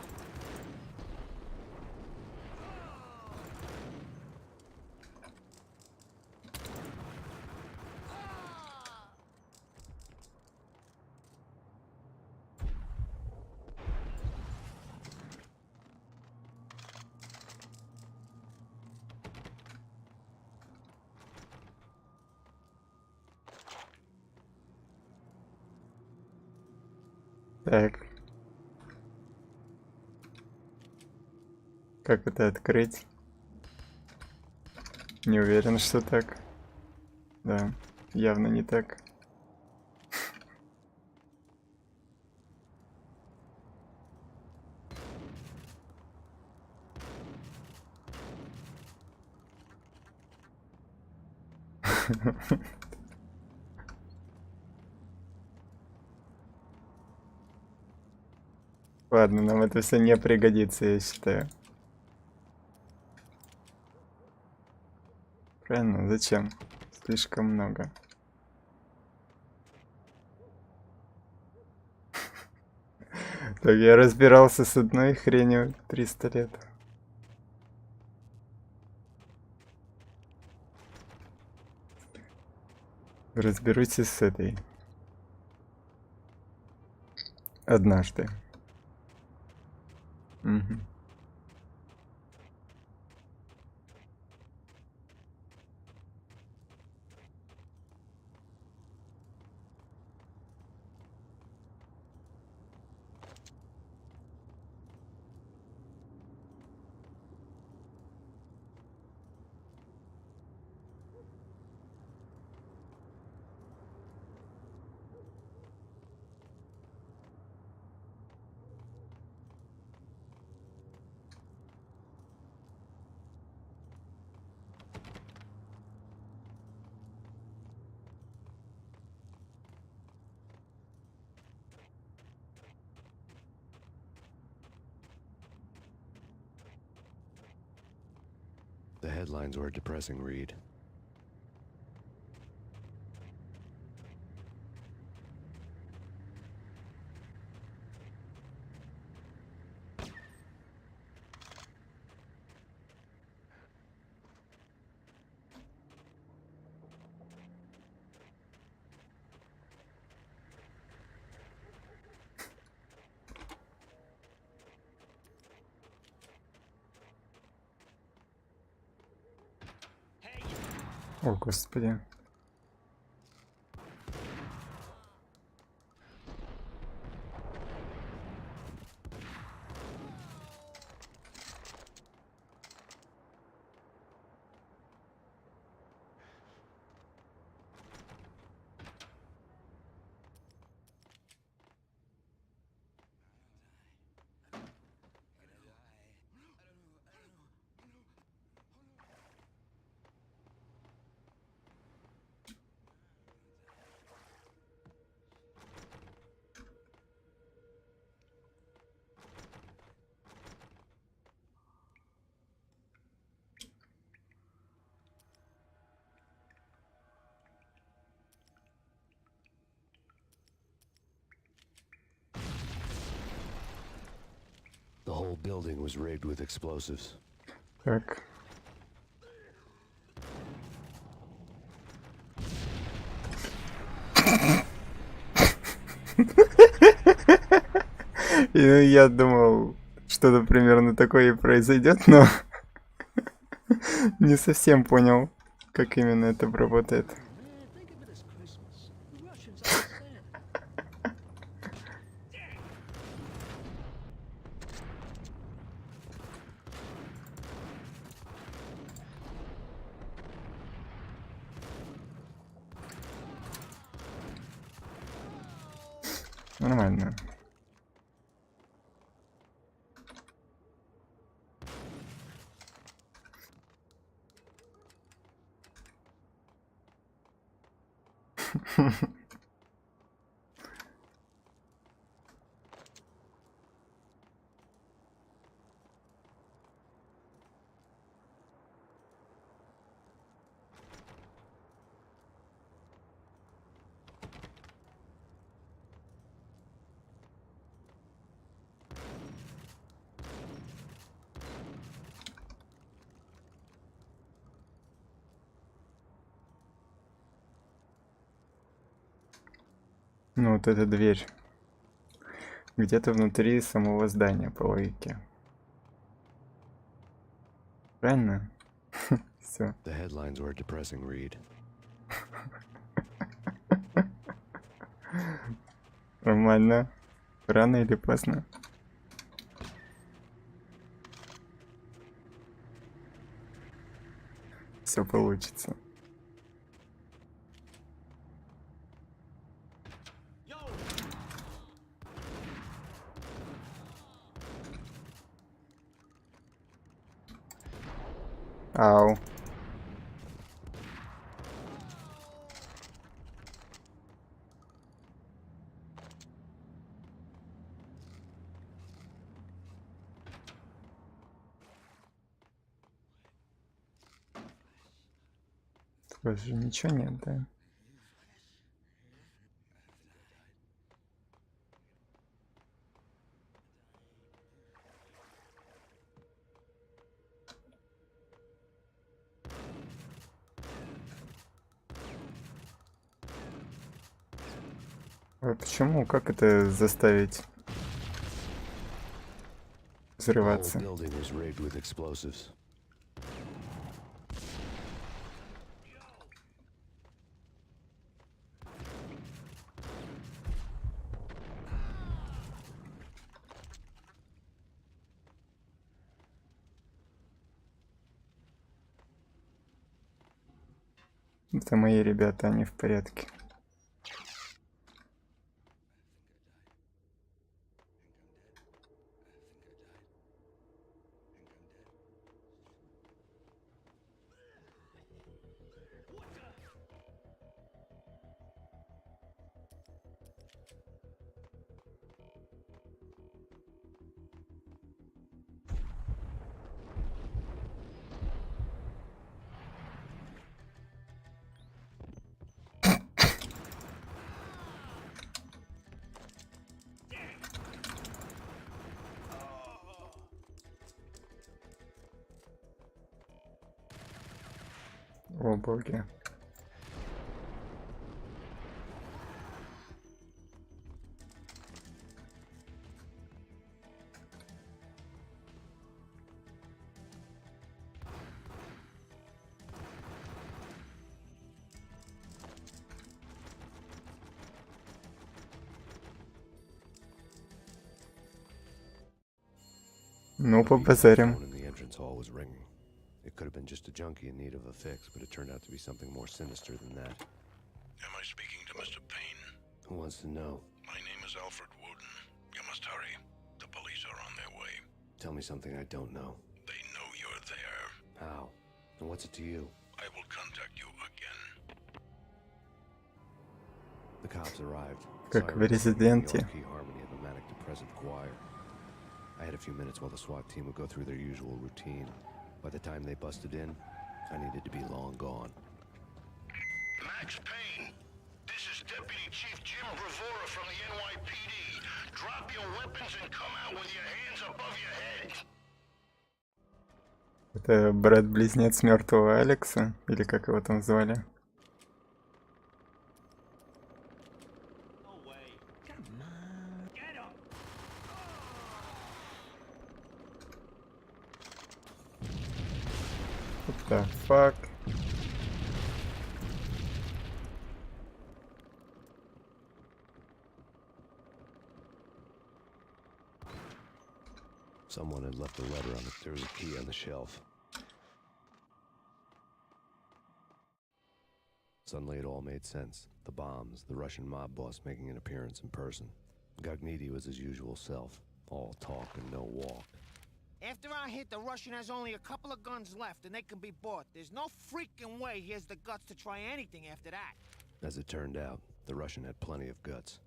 Так. Как это открыть? Не уверен, что так. Да, явно не так. Ладно, нам это все не пригодится, я считаю. Правильно? Зачем? Слишком много. Так, я разбирался с одной хренью 300 лет. Разберусь с этой. Однажды. Угу. The headlines were a depressing read. О, господи. The whole building was rigged with explosives. Так. И я думал, что-то примерно такое и произойдет, но не совсем понял, как именно это работает. Нормально. Ну вот эта дверь. Где-то внутри самого здания, по логике. Правильно? Все. The headlines were a depressing read. Нормально. Рано или поздно. Все получится. Ау. Тоже ничего нет, да? А почему? Как это заставить The whole взрываться? building was rigged with explosives. Это мои ребята, они в порядке. О боги. Ну, побазарим. The phone in the entrance hall was ringing. It could have been just a junkie in need of a fix, but it turned out to be something more sinister than that. Am I speaking to Mr. Payne? Who wants to know? My name is Alfred Wooden. You must hurry. The police are on their way. Tell me something I don't know. They know you're there. How? And what's it to you? I will contact you again. The cops arrived. Как в Sirens, Резиденте. the key harmony of a manic depressive choir. I had a few minutes while the SWAT team would go through their usual routine. By the time they busted in, I needed to be long gone. Max Payne, this is Deputy Chief Jim Bravura from the NYPD. Drop your weapons and come out with your hands above your head. Это брат-близнец мертвого Алекса, или как его там звали? What the fuck? Someone had left a letter on it. There was a key on the shelf. Suddenly it all made sense. The bombs, the Russian mob boss making an appearance in person. Gagniti was his usual self. All talk and no walk. After our hit, the Russian has only a couple of guns left, and they can be bought. There's no freaking way he has the guts to try anything after that. As it turned out, the Russian had plenty of guts.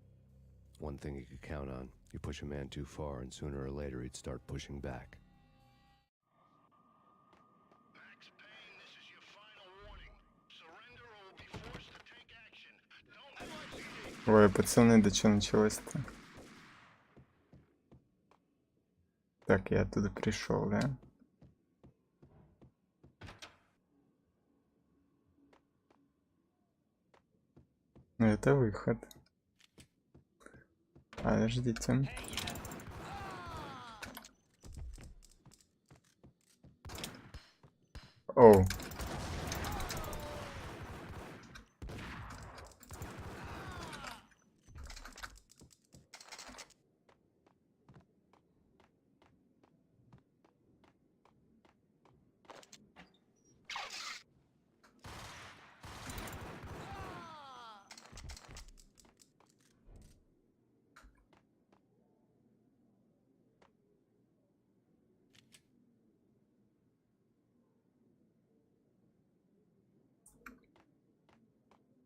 One thing he could count on, you push a man too far and sooner or later he'd start pushing back. Max Payne, this is your final warning. Surrender or we'll be forced to take action. Don't Ой, пацаны, да что началось-то? Так, я оттуда пришел, да? Ну, это выход. Подождите. Оу.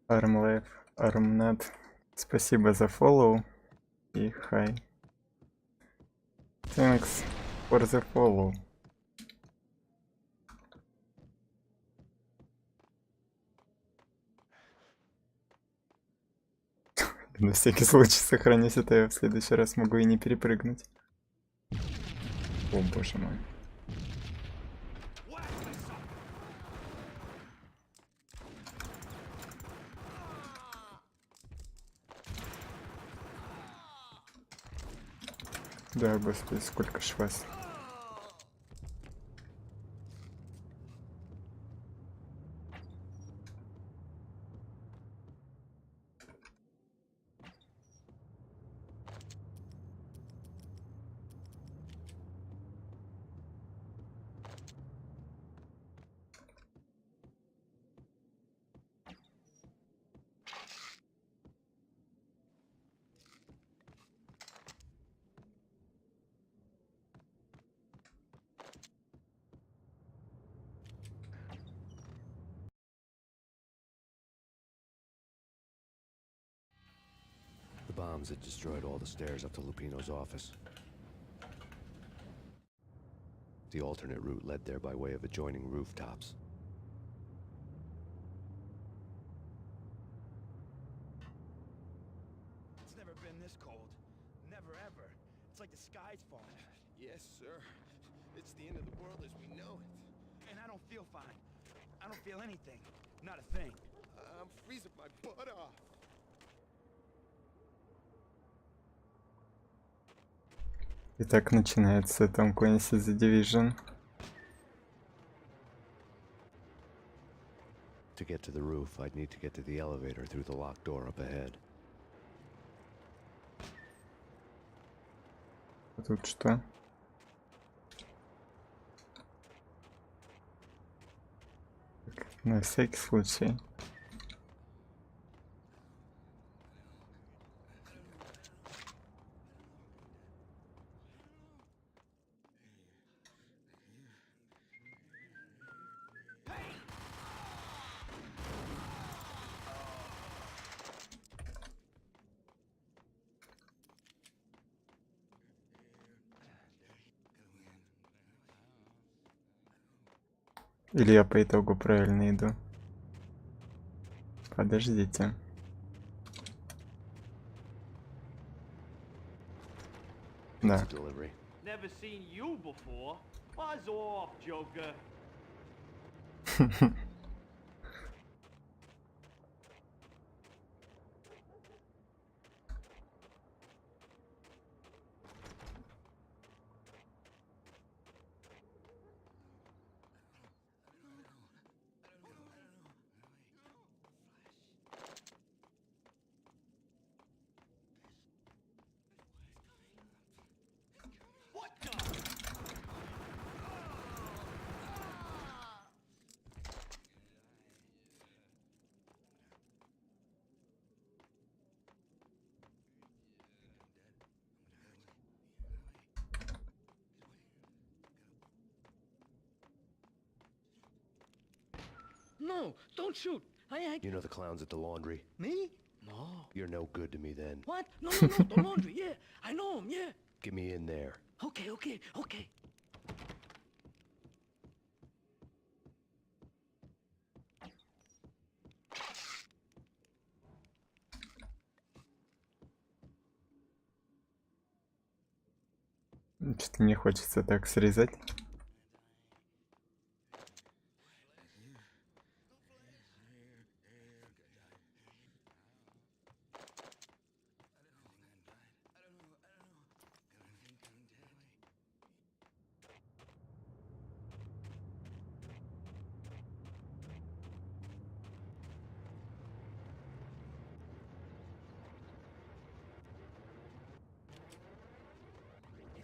Армлайф, Армнат. Спасибо за фоллоу и хай. Thanks for the follow. На всякий случай сохранюсь, это я в следующий раз могу и не перепрыгнуть. О боже мой. Да, господи, сколько ж вас. The bombs had destroyed all the stairs up to Lupino's office. The alternate route led there by way of adjoining rooftops. It's never been this cold. Never ever. It's like the sky's falling. Yes, sir. It's the end of the world as we know it. And I don't feel fine. I don't feel anything. Not a thing. I'm freezing my butt off. Итак, начинается Tom Clancy's The Division. To get to the roof, I'd need to get to the elevator through the locked door up ahead. А тут что? Так, на всякий случай. Или я по итогу правильно иду? Подождите. Да. Never seen you before. Buzz off, Joker. No, don't shoot. You know the clowns at the laundry? Me? No. You're no good to me then. What? No, no, no, the laundry, yeah. I know him, yeah. Get me in there. Okay, okay, okay. Что-то мне хочется так срезать.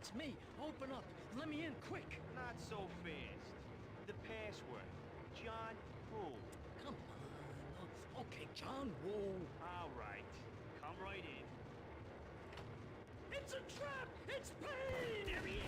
It's me. Open up. Let me in quick. Not so fast. The password. John Woo. Come on. Okay, John Woo. All right. Come right in. It's a trap. It's Payne. There he is.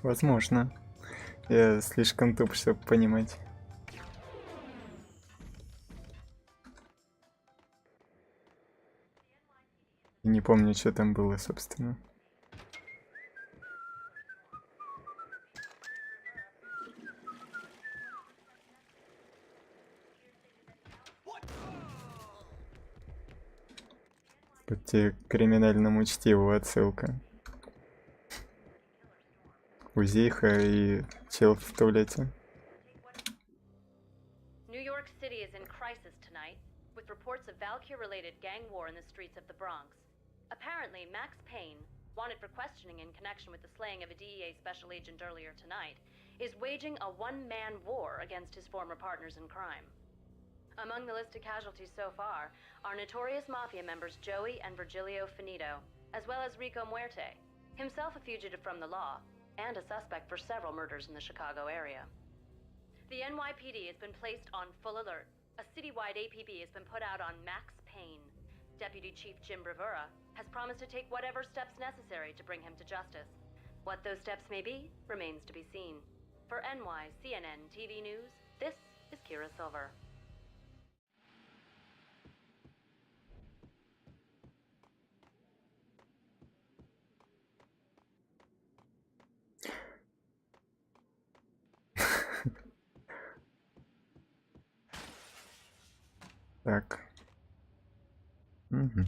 Возможно. Я слишком туп, чтобы понимать. И не помню, что там было, собственно. Будьте криминальному чтиву отсылка. Узейха и чел в туалете. New York City is in crisis tonight, with reports of Valkyr-related gang war in the streets of the Bronx. Apparently, Max Payne, wanted for questioning in connection with the slaying of a DEA special agent earlier tonight, is waging a one-man war against his former partners in crime. Among the listed casualties so far are notorious mafia members Joey and Virgilio Finito, as well as Rico Muerte, himself a fugitive from the law, and a suspect for several murders in the Chicago area. The NYPD has been placed on full alert. A citywide APB has been put out on Max Payne. Deputy Chief Jim Bravura has promised to take whatever steps necessary to bring him to justice. What those steps may be remains to be seen. For CNN TV News, this is Kira Silver. Так. Угу.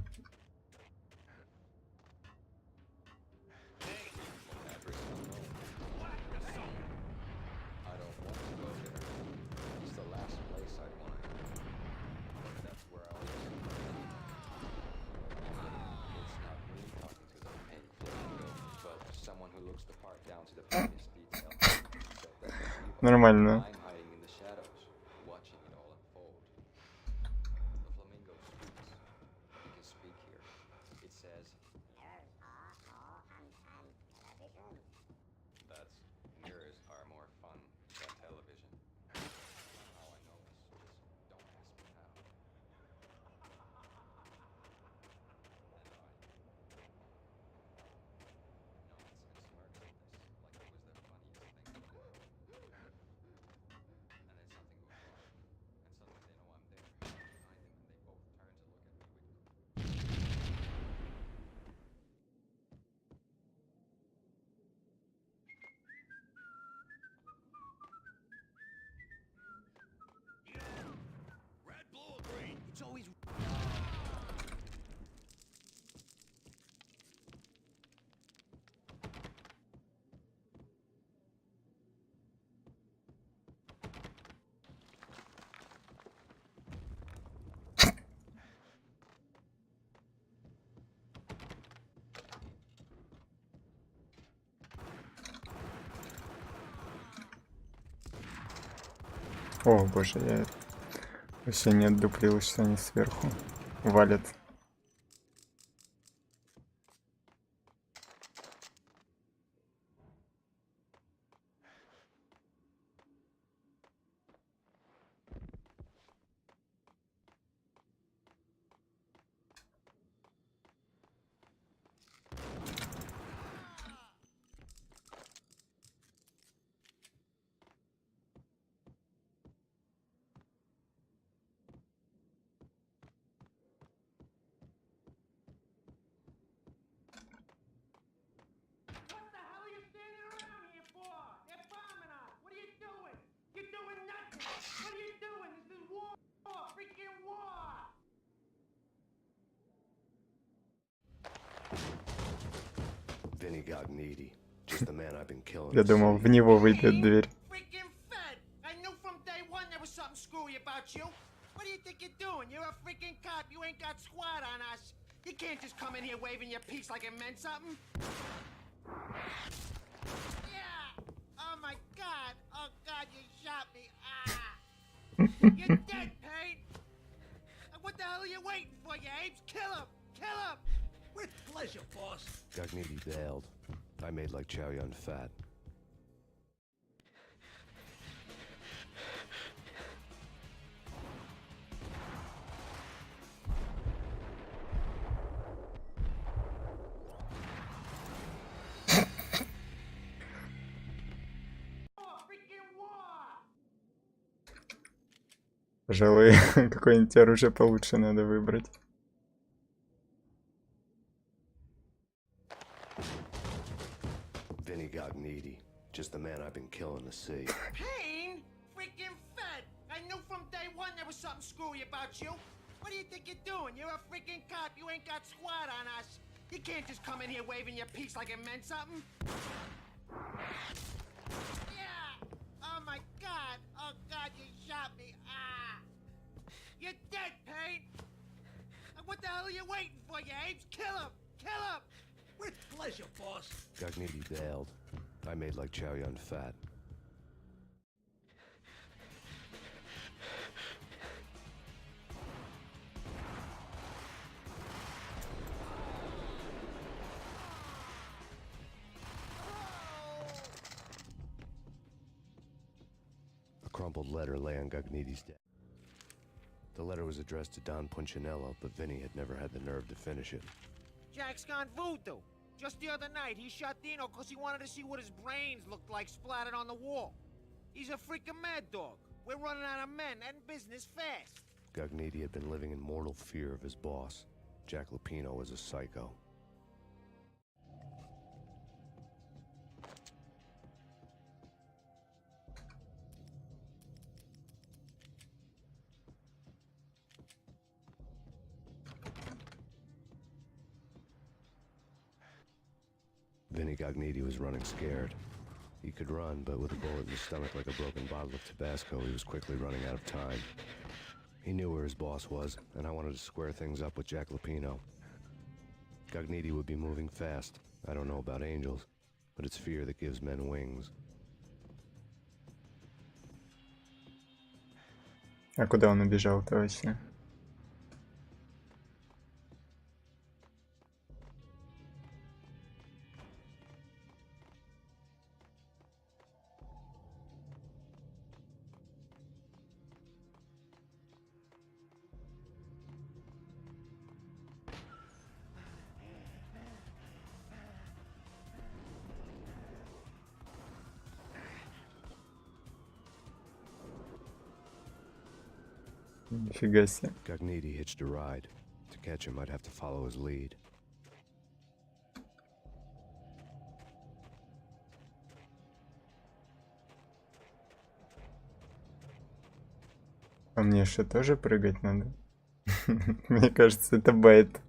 Нормально. It's always... О, боже, я вообще не отдуплил, что они сверху валят. Vinny got needy. Just the man I've been killing. Я думал, в него выйдет дверь. Freaking fed! I knew from day one there was something screwy about you. What do you think you're doing? You're a freaking cop. You ain't got squad on us. You can't just come in here waving your piece like it meant something. Yeah! Oh my god! Oh god, you shot me! Ah! You're dead, Payne! What the hell are you waiting for, you apes? Kill him! Kill him! With pleasure, boss. Gagnidi bailed. I made like Chow Yun fat. Пожалуй, какое-нибудь оружие получше надо выбрать. Vinny got needy. Just the man I've been killing to see. Payne? Freaking fed! I knew from day one there was something screwy about you. What do you think you're doing? You're a freaking cop. You ain't got squad on us. You can't just come in here waving your piece like it meant something. Yeah! Oh my god! Oh god, you shot me! Ah! You're dead, Payne! What the hell are you waiting for, you apes? Kill him! Kill him! With pleasure, boss. Gagnidi bailed. I made like Chow Yun fat. A crumpled letter lay on Gagnidi's desk. The letter was addressed to Don Punchinello, but Vinny had never had the nerve to finish it. Jack's gone voodoo. Just the other night, he shot Dino because he wanted to see what his brains looked like splattered on the wall. He's a freaking mad dog. We're running out of men and business fast. Gagnidi had been living in mortal fear of his boss. Jack Lupino was a psycho. Vinny Gagnidi was running scared. He could run, but with a bullet in his stomach like a broken bottle of Tabasco, he was quickly running out of time. He knew where his boss was, and I wanted to square things up with Jack Lupino. Gagnidi would be moving fast. I don't know about angels, but it's fear that gives men wings. А куда он убежал-то вообще? Нифига себе. Gagnidi hitched a ride. To catch him, I'd have to follow his lead. А мне что, тоже прыгать надо? Мне кажется, это байт.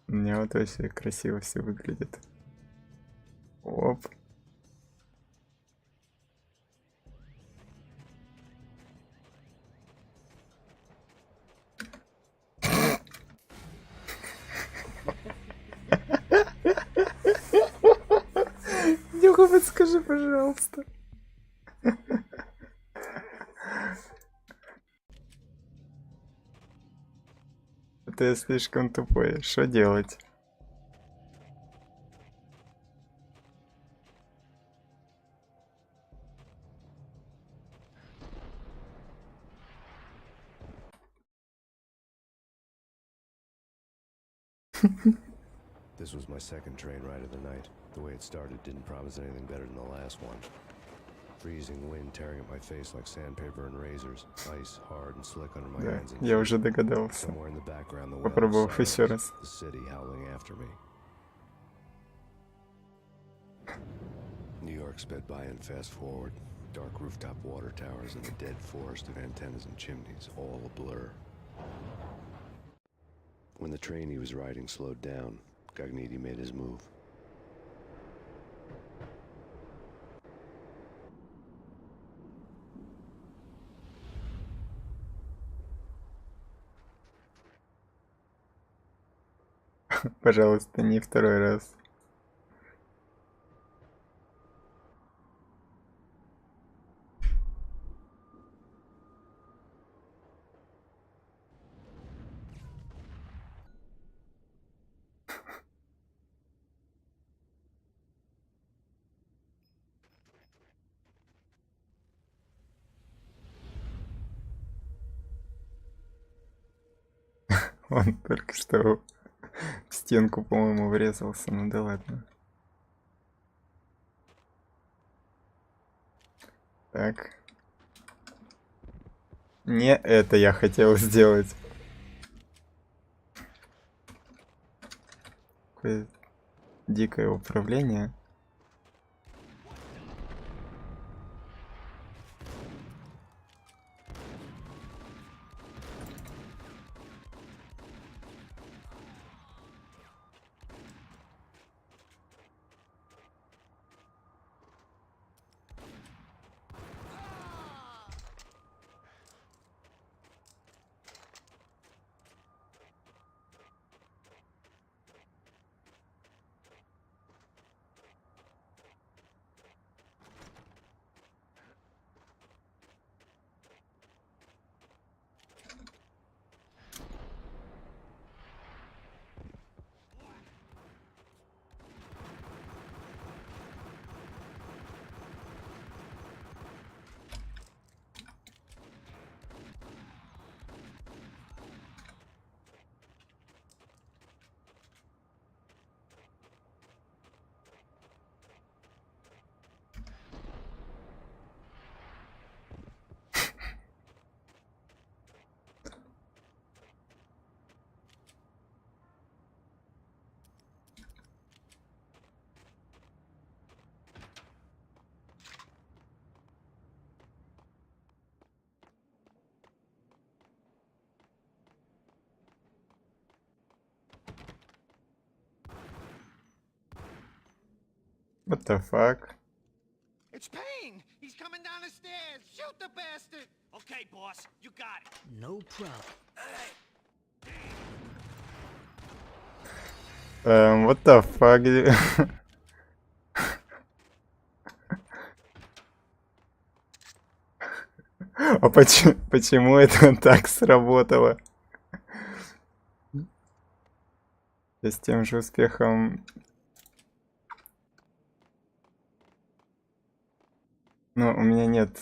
У меня вот вообще красиво все выглядит. Оп. Дюха, подскажи, пожалуйста. Это я слишком тупой. Что делать? This was my second train ride of the night. The way it started didn't promise anything better than the last one. Freezing wind tearing at my face like sandpaper and razors. Ice hard and slick under my Да, hands and я feet. уже догадался. Somewhere in the background, the Попробовав еще раз. the city howling after me. New York sped by in fast forward. Dark rooftop water towers and a dead forest of antennas and chimneys, all a blur. When the train he was riding slowed down, Gognitti made his move. Пожалуйста, не второй раз. Он только что в стенку, по-моему, врезался. Ну да ладно. Так. Не это я хотел сделать. Какое дикое управление. What the fuck? It's Payne! He's coming down the stairs! Shoot the bastard! Okay, boss, you got it. No problem. What the fuck? А почему это так сработало? Я с тем же успехом... Ну, у меня нет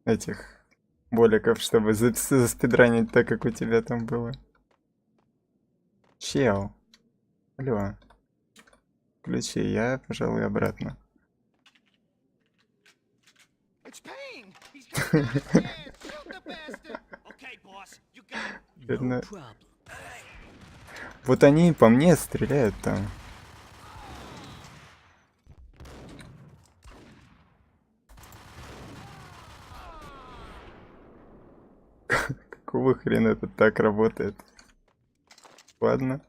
этих боликов, чтобы заспидранить так, как у тебя там было. Чел. Алло. Ключи, я, пожалуй, обратно. Бедно. Вот они по мне стреляют там. Какого хрена это так работает? Ладно.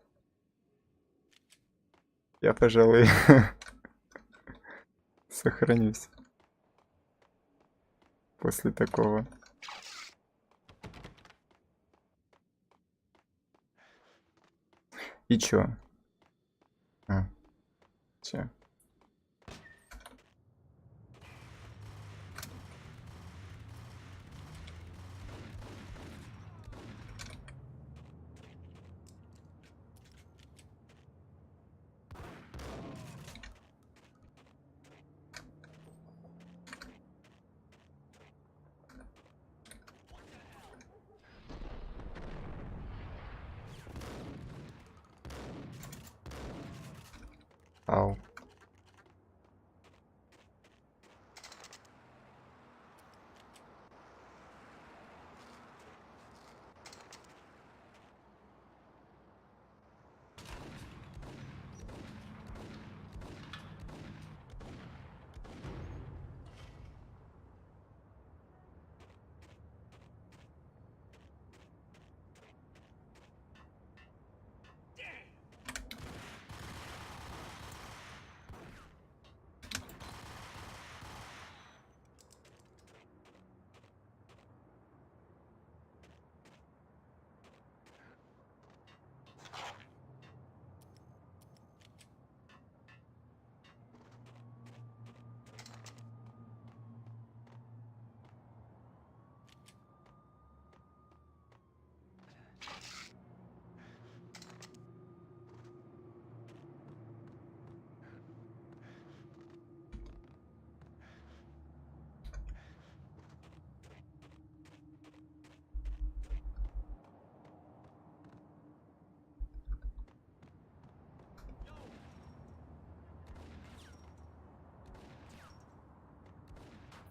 Я, пожалуй, сохранюсь после такого. И чё? Чё? Ау.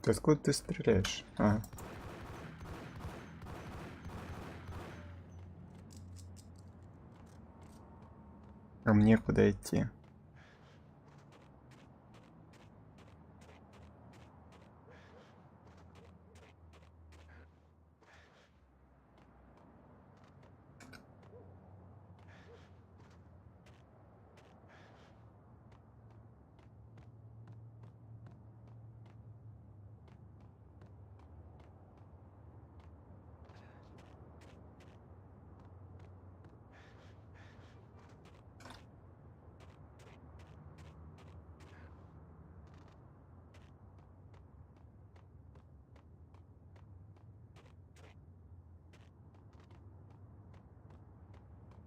Откуда ты стреляешь? А. А мне куда идти?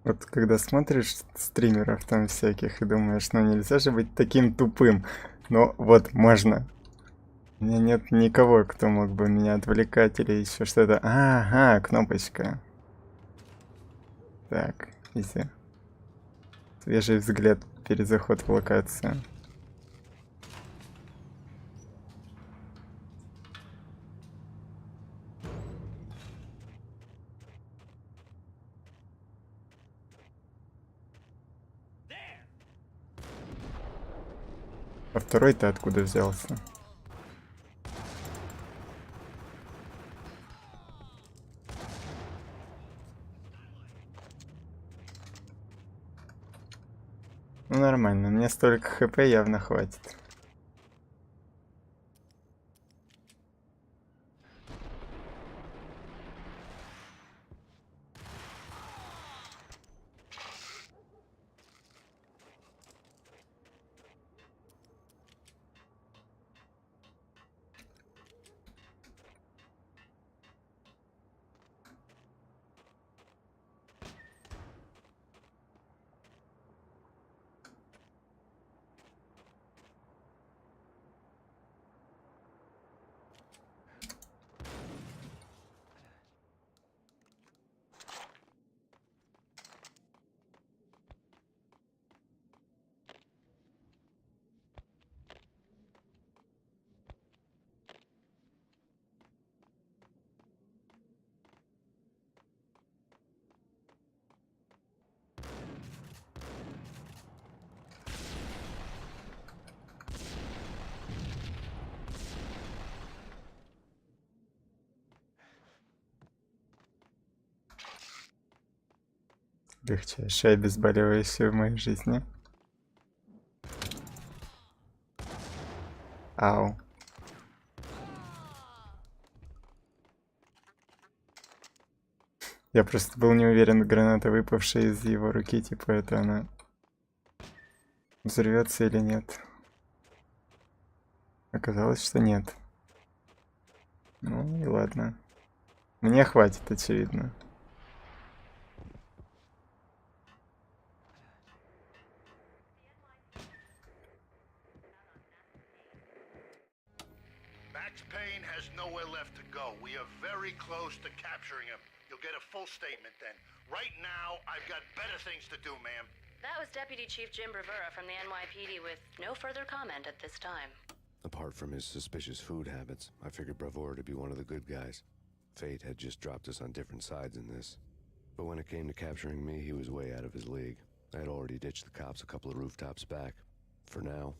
Вот когда смотришь стримеров там всяких и думаешь, ну нельзя же быть таким тупым. Но вот можно. У меня нет никого, кто мог бы меня отвлекать или еще что-то. Ага, кнопочка. Так, изи. Свежий взгляд, перезаход в локацию. А второй-то откуда взялся? Ну нормально, мне столько хп явно хватит. Легчайшее обезболивающее в моей жизни. Ау. Я просто был не уверен, граната, выпавшая из его руки, типа это она взорвется или нет. Оказалось, что нет. Ну и ладно. Мне хватит, очевидно. Max Payne has nowhere left to go. We are very close to capturing him. You'll get a full statement then. Right now, I've got better things to do, ma'am. That was Deputy Chief Jim Rivera from the NYPD with no further comment at this time. Apart from his suspicious food habits, I figured Bravura to be one of the good guys. Fate had just dropped us on different sides in this. But when it came to capturing me, he was way out of his league. I had already ditched the cops a couple of rooftops back. For now.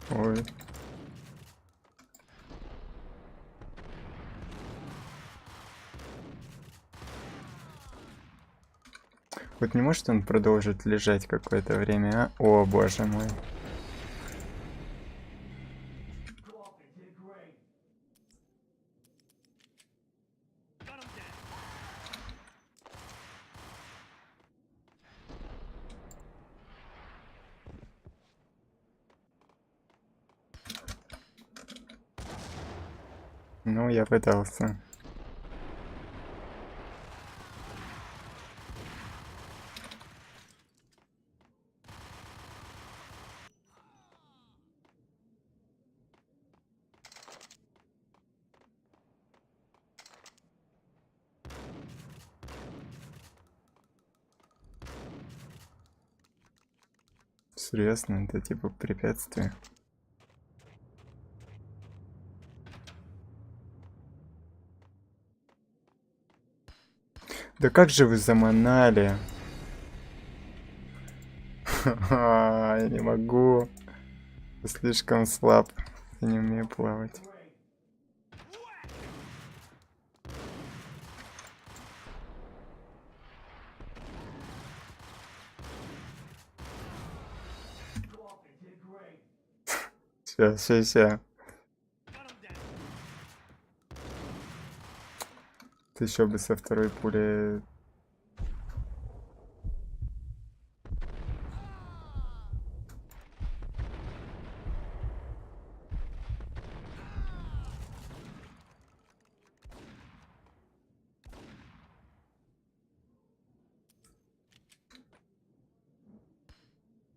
Ой. Вот не может он продолжить лежать какое-то время, а? О, боже мой. Ну, я пытался. Серьезно, это типа препятствие. Да как же вы заманали? Я не могу. Я слишком слаб. Я не умею плавать. Сейчас. Ты еще бы со второй пули.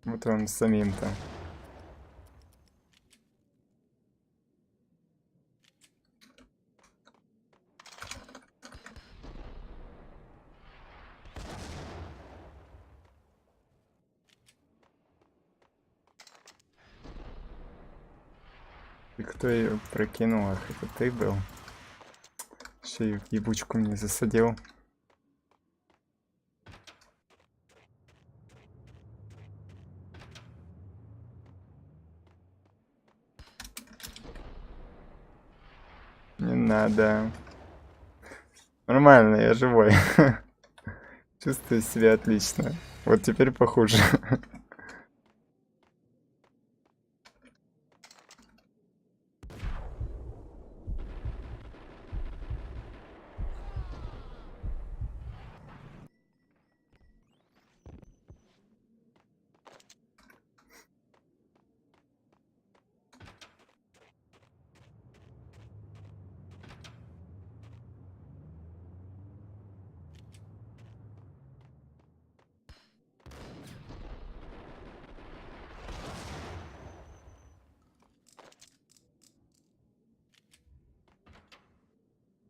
Вот он самим-то. И кто ее прокинул? Ах, это ты был? Еще и в ебучку мне засадил. Не надо. Нормально, я живой. Чувствую себя отлично. Вот теперь похуже.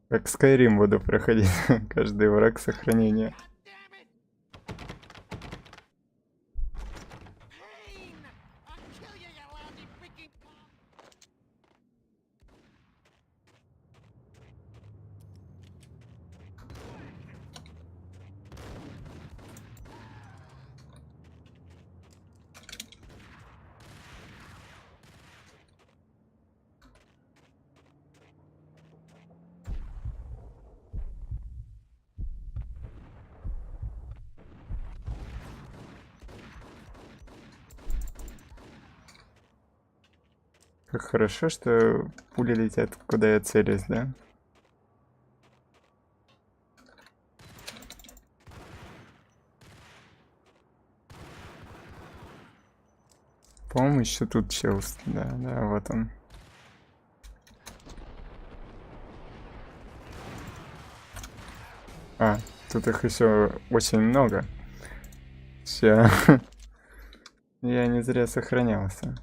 Как Skyrim буду проходить. Каждый враг сохранения. Как хорошо, что пули летят, куда я целюсь, да? По-моему, еще тут чел. Да, вот он. А, тут их еще очень много. Все. Я не зря сохранялся.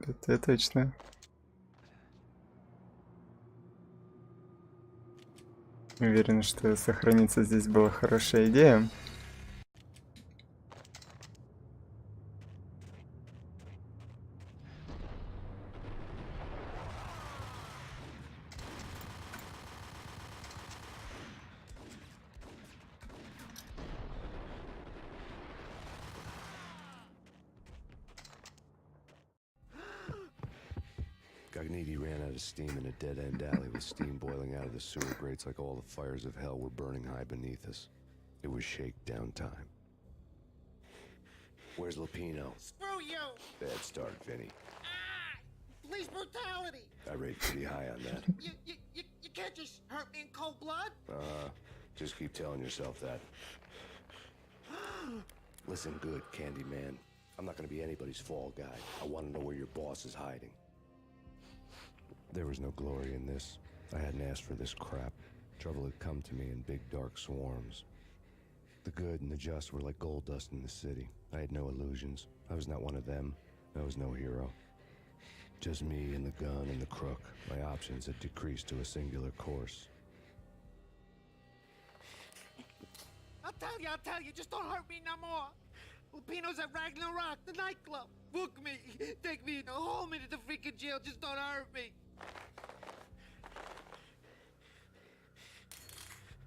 Это точно. Уверен, что сохраниться здесь была хорошая идея. Cogniti ran out of steam in a dead-end alley with steam boiling out of the sewer grates like all the fires of hell were burning high beneath us. It was shakedown time. Where's Lupino? Screw you! Bad start, Vinny. Police brutality! I rate pretty high on that. You can't just hurt me in cold blood? Just keep telling yourself that. Listen good, Candyman. I'm not gonna be anybody's fall guy. I want to know where your boss is hiding. There was no glory in this. I hadn't asked for this crap. Trouble had come to me in big dark swarms. The good and the just were like gold dust in the city. I had no illusions. I was not one of them. I was no hero. Just me and the gun and the crook. My options had decreased to a singular course. I'll tell you, just don't hurt me no more. Lupino's at Ragnarok, the nightclub. Book me, take me, hold me to the freaking jail, just don't hurt me.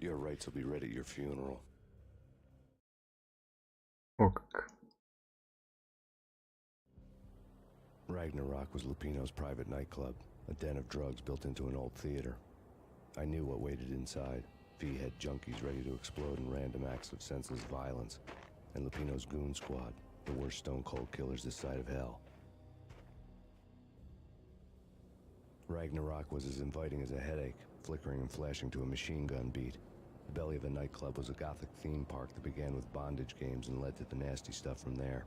Your rights will be read at your funeral. О как. Ragnarok was Lupino's private nightclub, a den of drugs built into an old theater. I knew what waited inside. V had junkies ready to explode in random acts of senseless violence, and Lupino's goon squad, the worst stone-cold killers this side of hell. Ragnarok was as inviting as a headache, flickering and flashing to a machine gun beat. The belly of the nightclub was a gothic theme park that began with bondage games and led to the nasty stuff from there.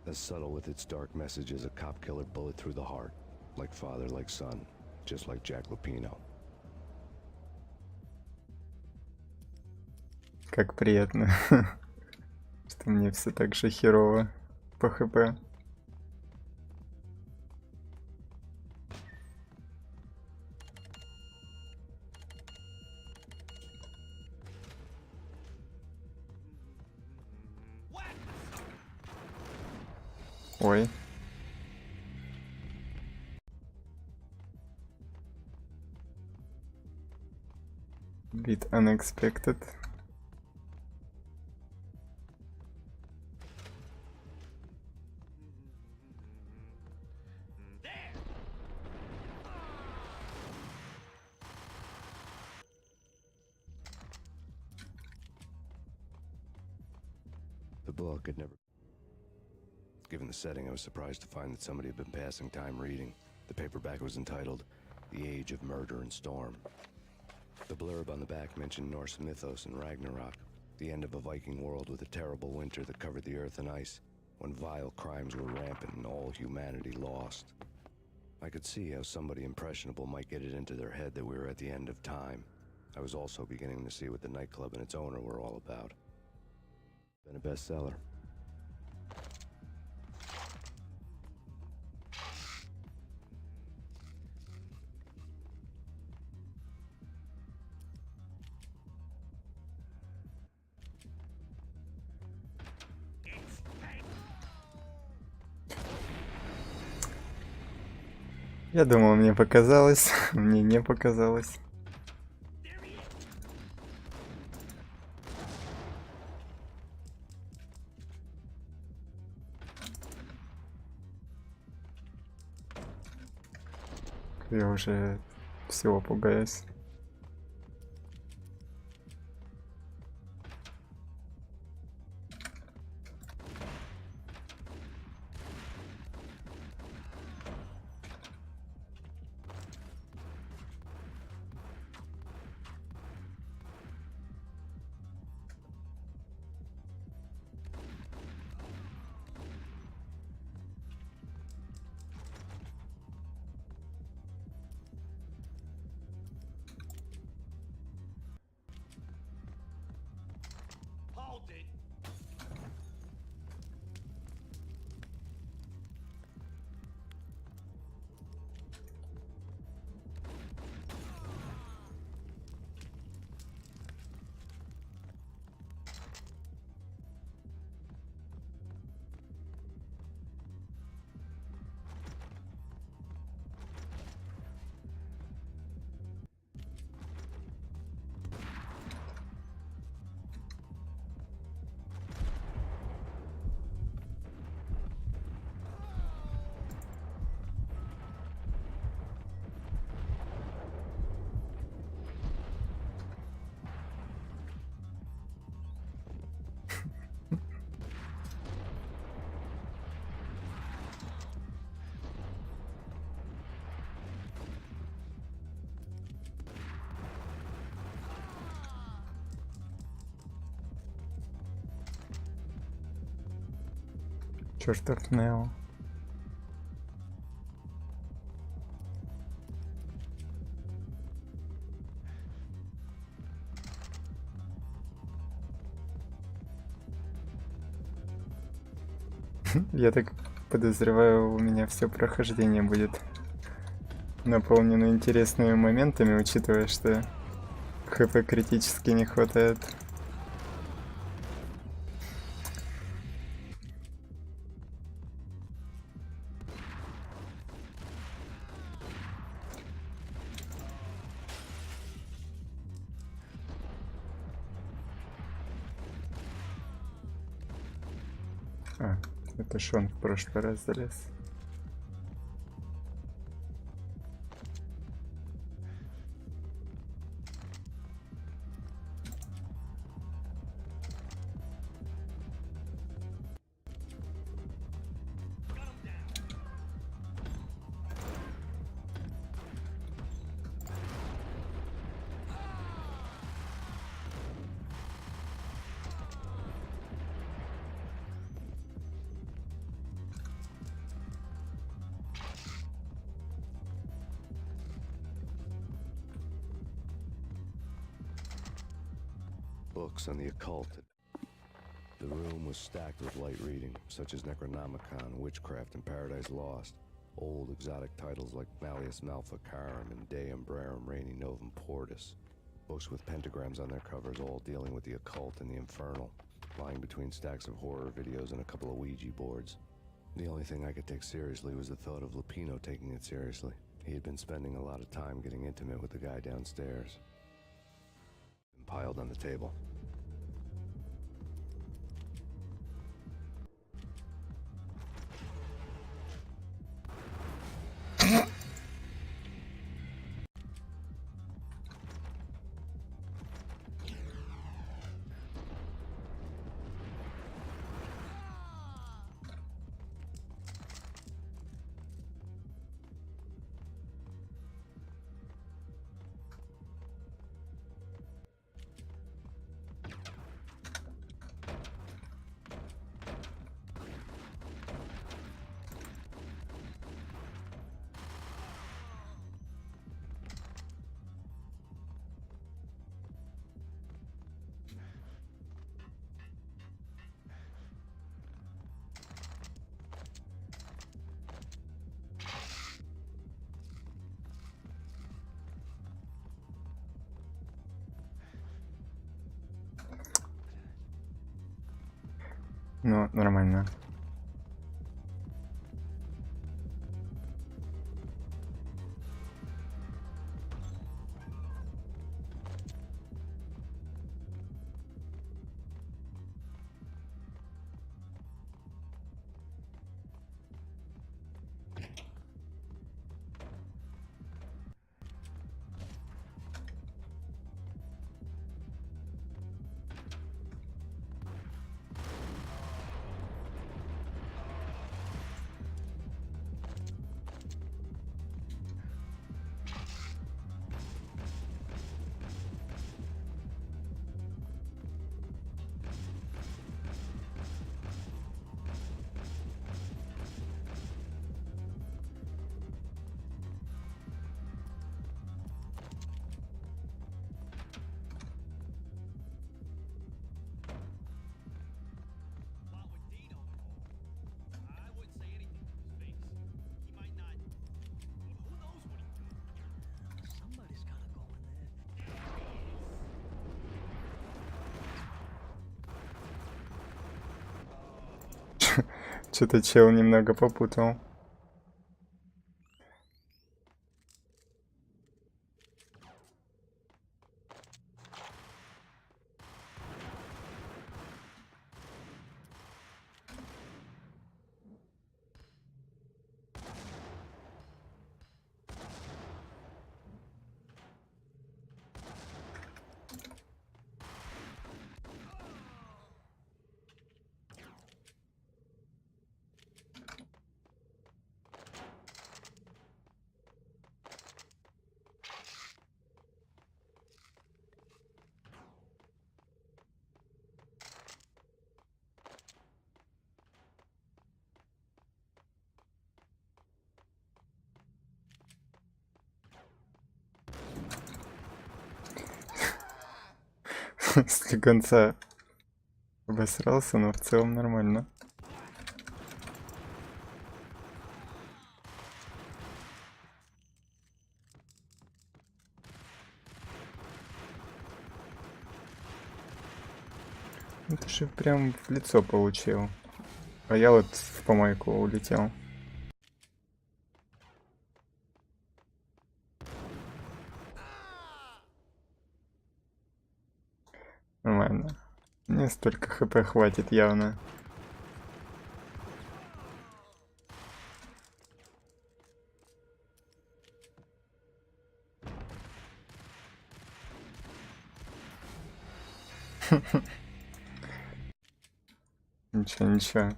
As subtle with its dark message as a cop-killer bullet through the heart. Like father, like son. Just like Jack Lupino. Как приятно, что мне все так же херово по хп. Ой. Bit unexpected. The book had never... Given the setting, I was surprised to find that somebody had been passing time reading. The paperback was entitled, The Age of Murder and Storm. The blurb on the back mentioned Norse mythos and Ragnarok, the end of a Viking world with a terrible winter that covered the earth in ice, when vile crimes were rampant and all humanity lost. I could see how somebody impressionable might get it into their head that we were at the end of time. I was also beginning to see what the nightclub and its owner were all about. Been a bestseller. Я думал, мне показалось, мне не показалось. Я уже всего пугаюсь. Чертов Нео. Я так подозреваю, у меня все прохождение будет наполнено интересными моментами, учитывая, что ХП критически не хватает. А, это ж он в прошлый раз залез. Books on the occult. The room was stacked with light reading, such as Necronomicon, Witchcraft, and Paradise Lost. Old exotic titles like Malleus Maleficarum and Deum Brerum Reini Novum Portus. Books with pentagrams on their covers, all dealing with the occult and the infernal, lying between stacks of horror videos and a couple of Ouija boards. The only thing I could take seriously was the thought of Lupino taking it seriously. He had been spending a lot of time getting intimate with the guy downstairs. Piled on the table. Ну, нормально. Что-то чел немного попутал. Слегонца обосрался, но в целом нормально. Это же прям в лицо получил. А я вот в помойку улетел. Нормально. Мне столько хп хватит явно. Ничего, ничего.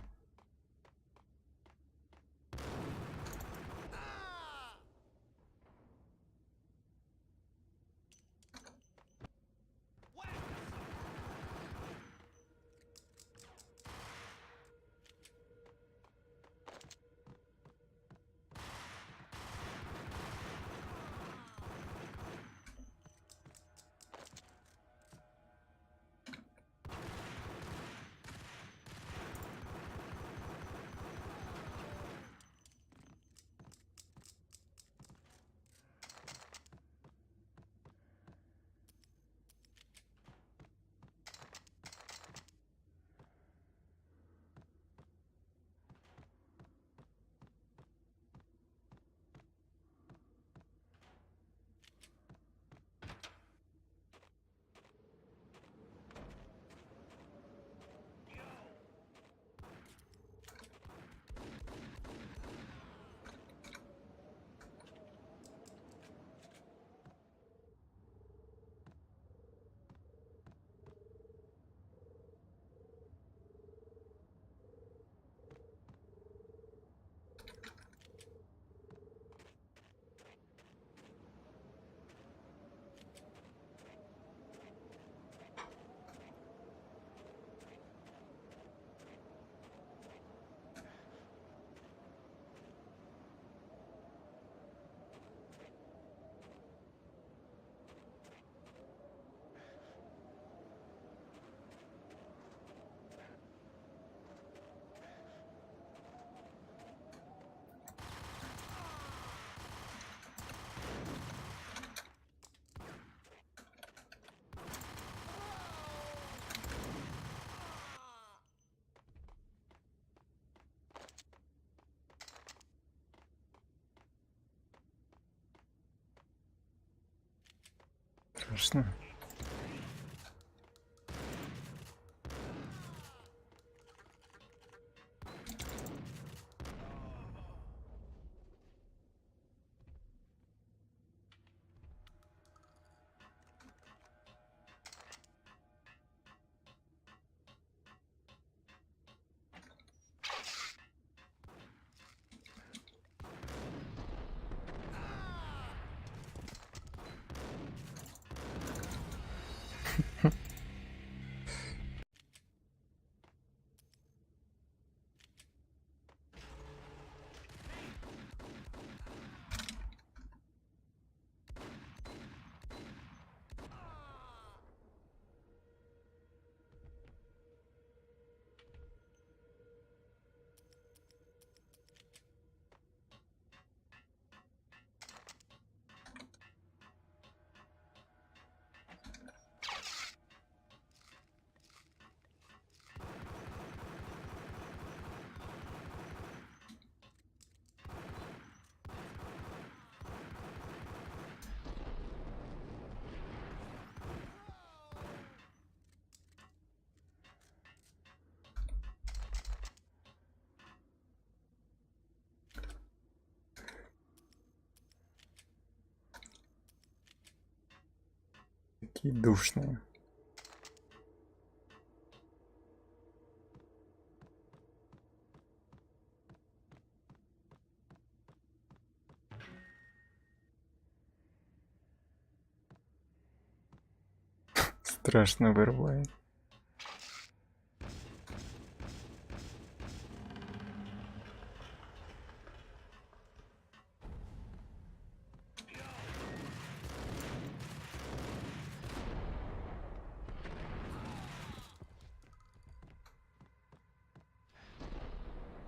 Страшно. Такие душные. Страшно вырывает.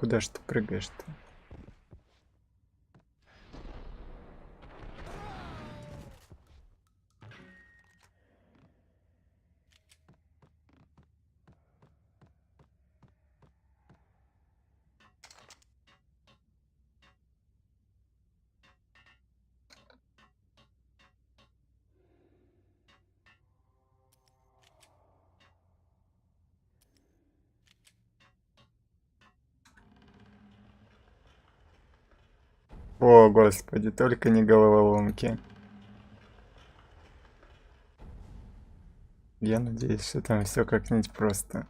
куда ж ты прыгаешь-то? О, господи, только не головоломки. Я надеюсь, что там все как-нибудь просто.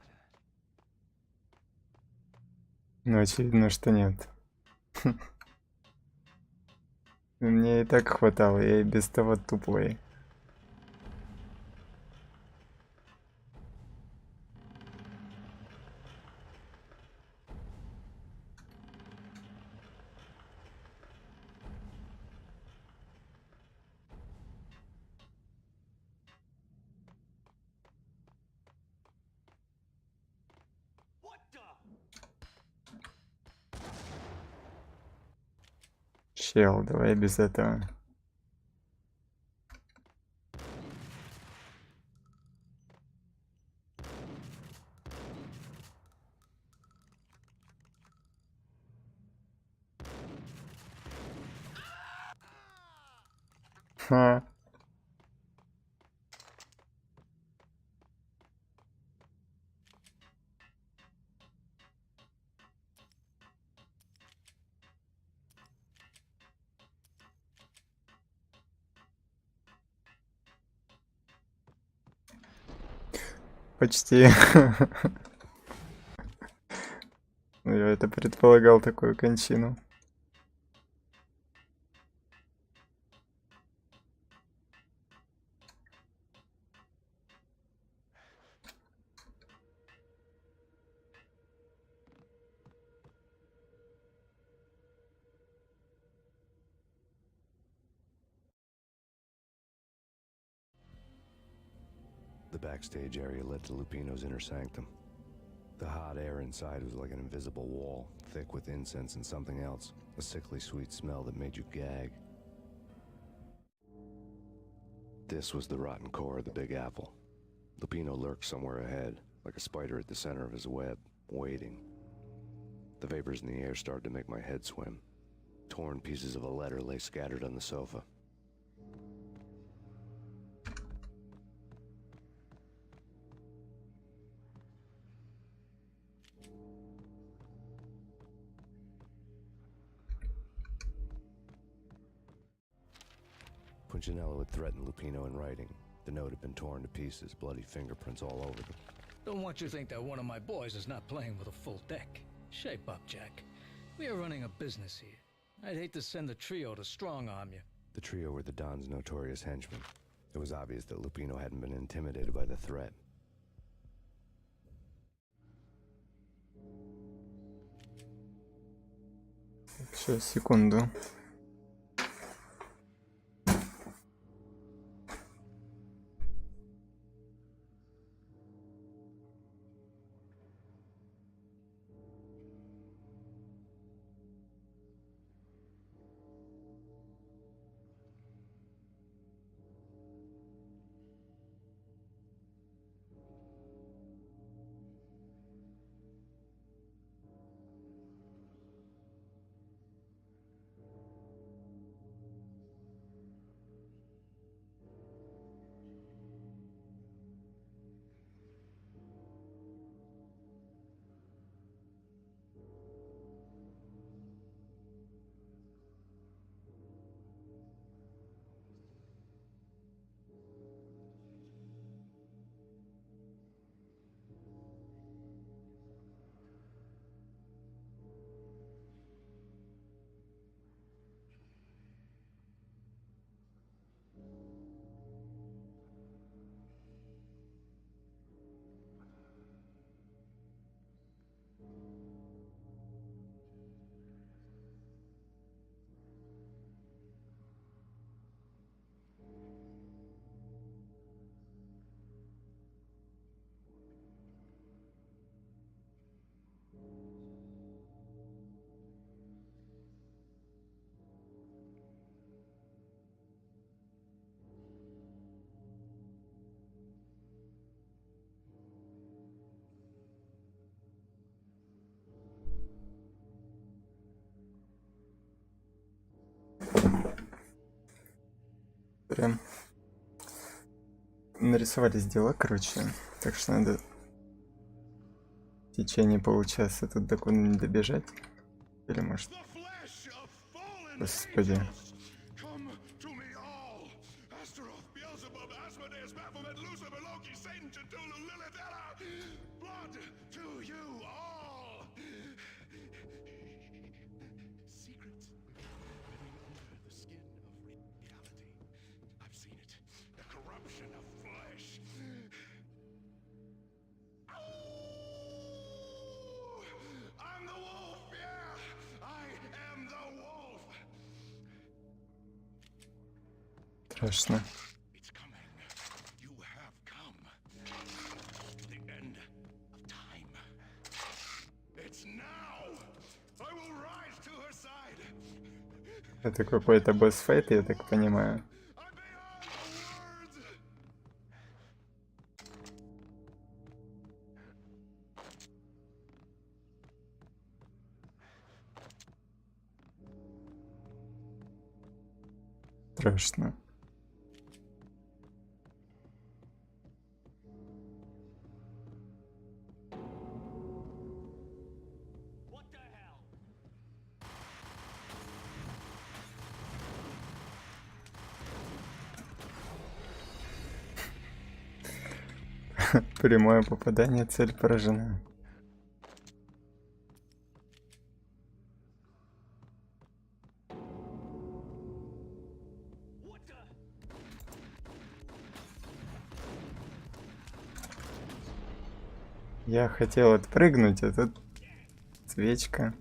Но очевидно, что нет. Мне и так хватало, я и без того тупой. Чел, давай без этого. Ха. Почти. Я это предполагал, такую кончину. The backstage area led to Lupino's inner sanctum. The hot air inside was like an invisible wall, thick with incense and something else, a sickly sweet smell that made you gag. This was the rotten core of the Big Apple. Lupino lurked somewhere ahead, like a spider at the center of his web, waiting. The vapors in the air started to make my head swim. Torn pieces of a letter lay scattered on the sofa. Punchinello had threatened Lupino in writing. The note had been torn to pieces, bloody fingerprints all over them. Don't want you to think that one of my boys is not playing with a full deck. Shape up, Jack. We are running a business here. I'd hate to send the trio to strong-arm you. The trio were the Don's notorious henchmen. It was obvious that Lupino hadn't been intimidated by the threat. Сейчас, секунду. Прям нарисовались дела, короче. Так что надо в течение получаса тут до куда-нибудь добежать. Или может... Господи. Страшно. Это какой-то босс-файт, я так понимаю. Страшно. Прямое попадание, цель поражена. Я хотел отпрыгнуть, а тут свечка.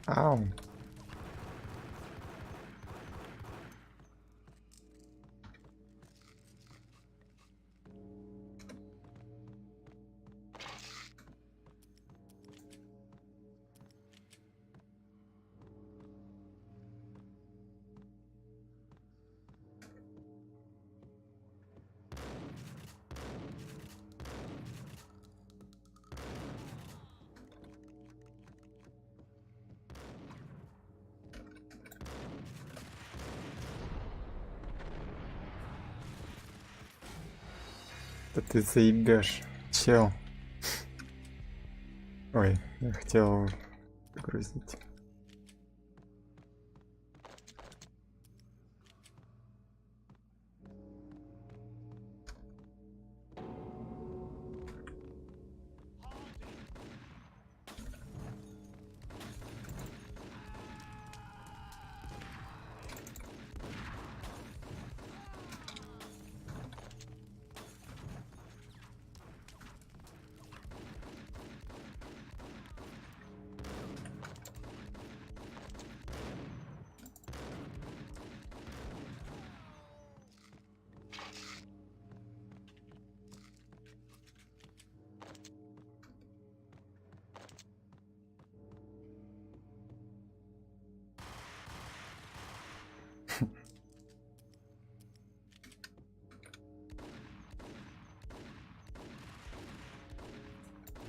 Ау. Да ты заебешь, чел. Ой, я хотел загрузить.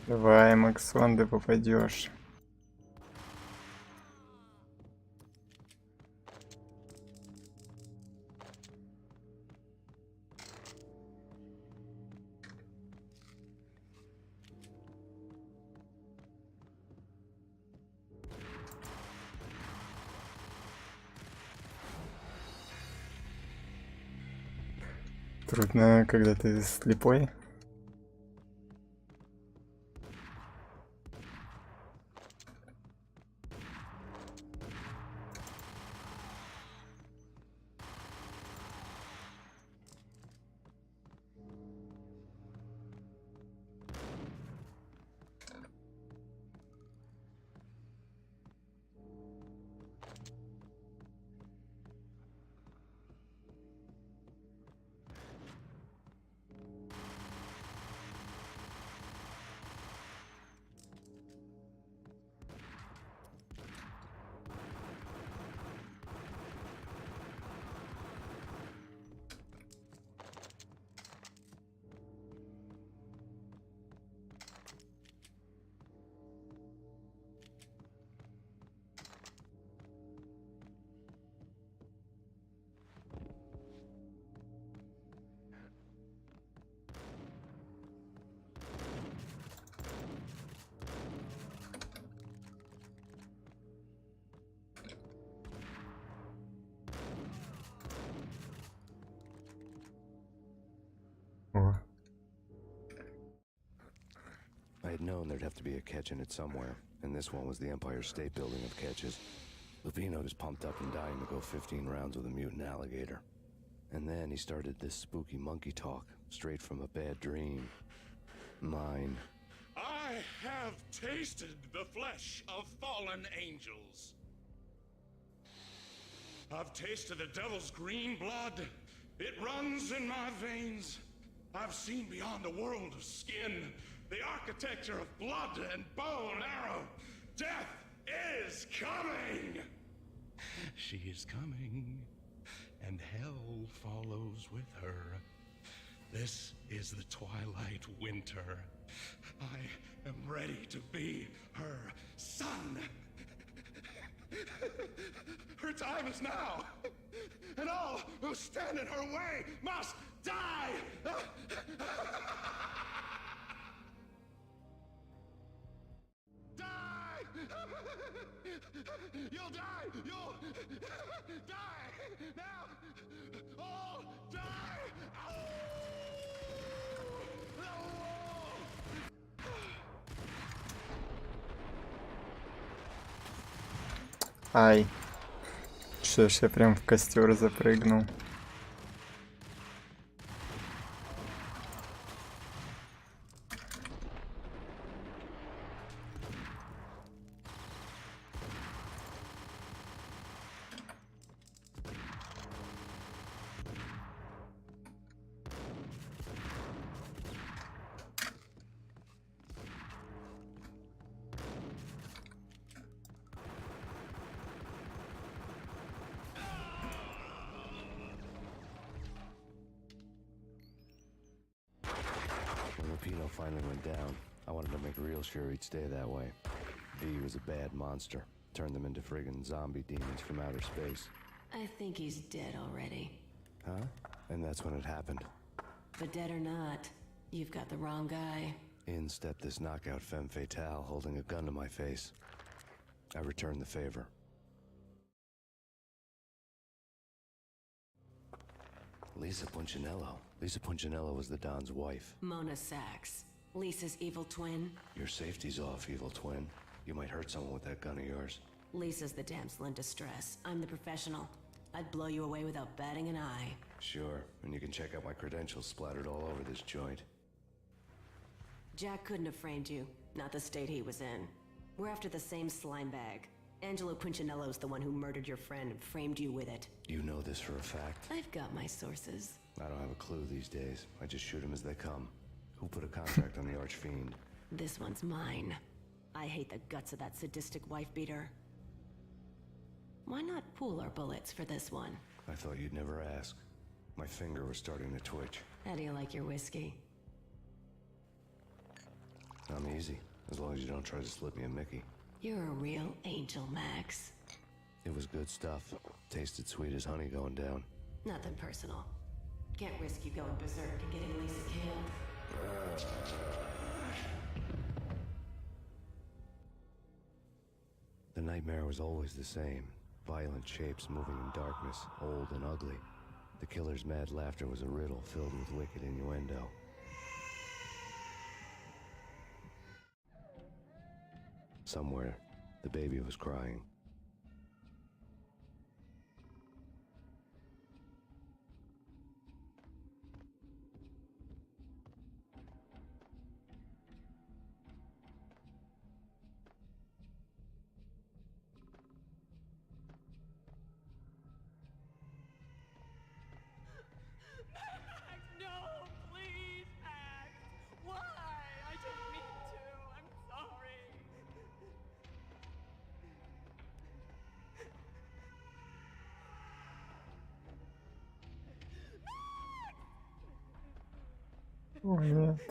Давай, Макс, вон ты попадешь. Трудно, когда ты слепой. I had known there'd have to be a catch in it somewhere, and this one was the Empire State Building of catches. Lupino was pumped up and dying to go 15 rounds with a mutant alligator. And then he started this spooky monkey talk, straight from a bad dream. Mine. I have tasted the flesh of fallen angels. I've tasted the devil's green blood. It runs in my veins. I've seen beyond a world of skin, the architecture of blood and bow and arrow. Death is coming! She is coming, and hell follows with her. This is the twilight winter. I am ready to be her son. Her time is now, and all who stand in her way must die! Die! You'll die! You'll die! Now! All die! Ай. Что ж, я прям в костер запрыгнул. Lupino finally went down. I wanted to make real sure he'd stay that way. V was a bad monster. Turned them into friggin' zombie demons from outer space. I think he's dead already. Huh? And that's when it happened. But dead or not, you've got the wrong guy. In stepped this knockout femme fatale holding a gun to my face. I returned the favor. Lisa Punchinello. Lisa Punchinello was the Don's wife. Mona Sachs. Lisa's evil twin. Your safety's off, evil twin. You might hurt someone with that gun of yours. Lisa's the damsel in distress. I'm the professional. I'd blow you away without batting an eye. Sure, and you can check out my credentials splattered all over this joint. Jack couldn't have framed you. Not the state he was in. We're after the same slime bag. Angelo Punchinello's the one who murdered your friend and framed you with it. You know this for a fact? I've got my sources. I don't have a clue these days. I just shoot them as they come. Who put a contract on the Archfiend? This one's mine. I hate the guts of that sadistic wife-beater. Why not pool our bullets for this one? I thought you'd never ask. My finger was starting to twitch. How do you like your whiskey? I'm easy, as long as you don't try to slip me a Mickey. You're a real angel, Max. It was good stuff. Tasted sweet as honey going down. Nothing personal. Can't risk you going berserk and getting Lisa killed. The nightmare was always the same. Violent shapes moving in darkness, old and ugly. The killer's mad laughter was a riddle filled with wicked innuendo. Somewhere, the baby was crying. No, please, Max. Why? I didn't mean to. I'm sorry. О, нет.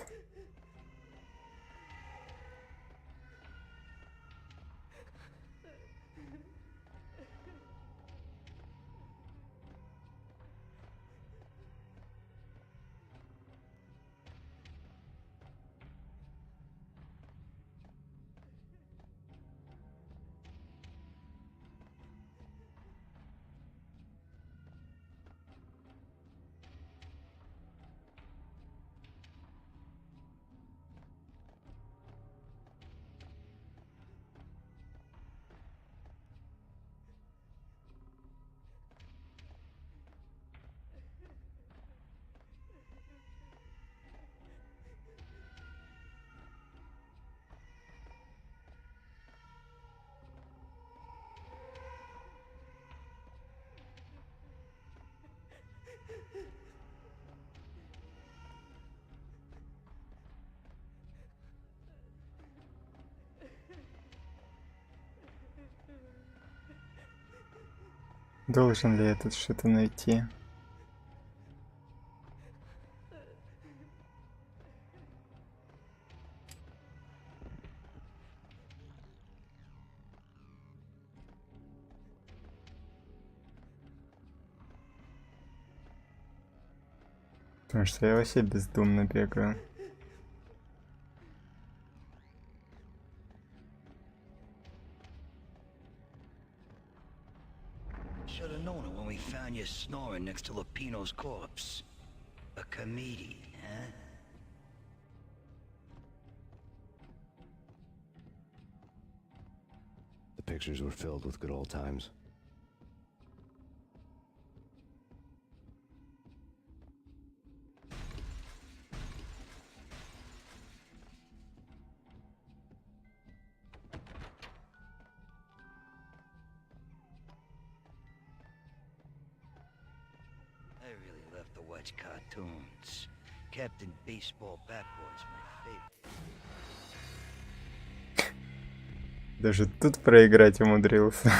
Должен ли я тут что-то найти? Потому что я вообще бездумно бегаю. Should have known it when we found you snoring next to Lupino's corpse. A comedian, huh? The pictures were filled with good old times. I really love to watch cartoons. Captain Baseball Bat Boy's my favorite. Даже тут проиграть умудрился.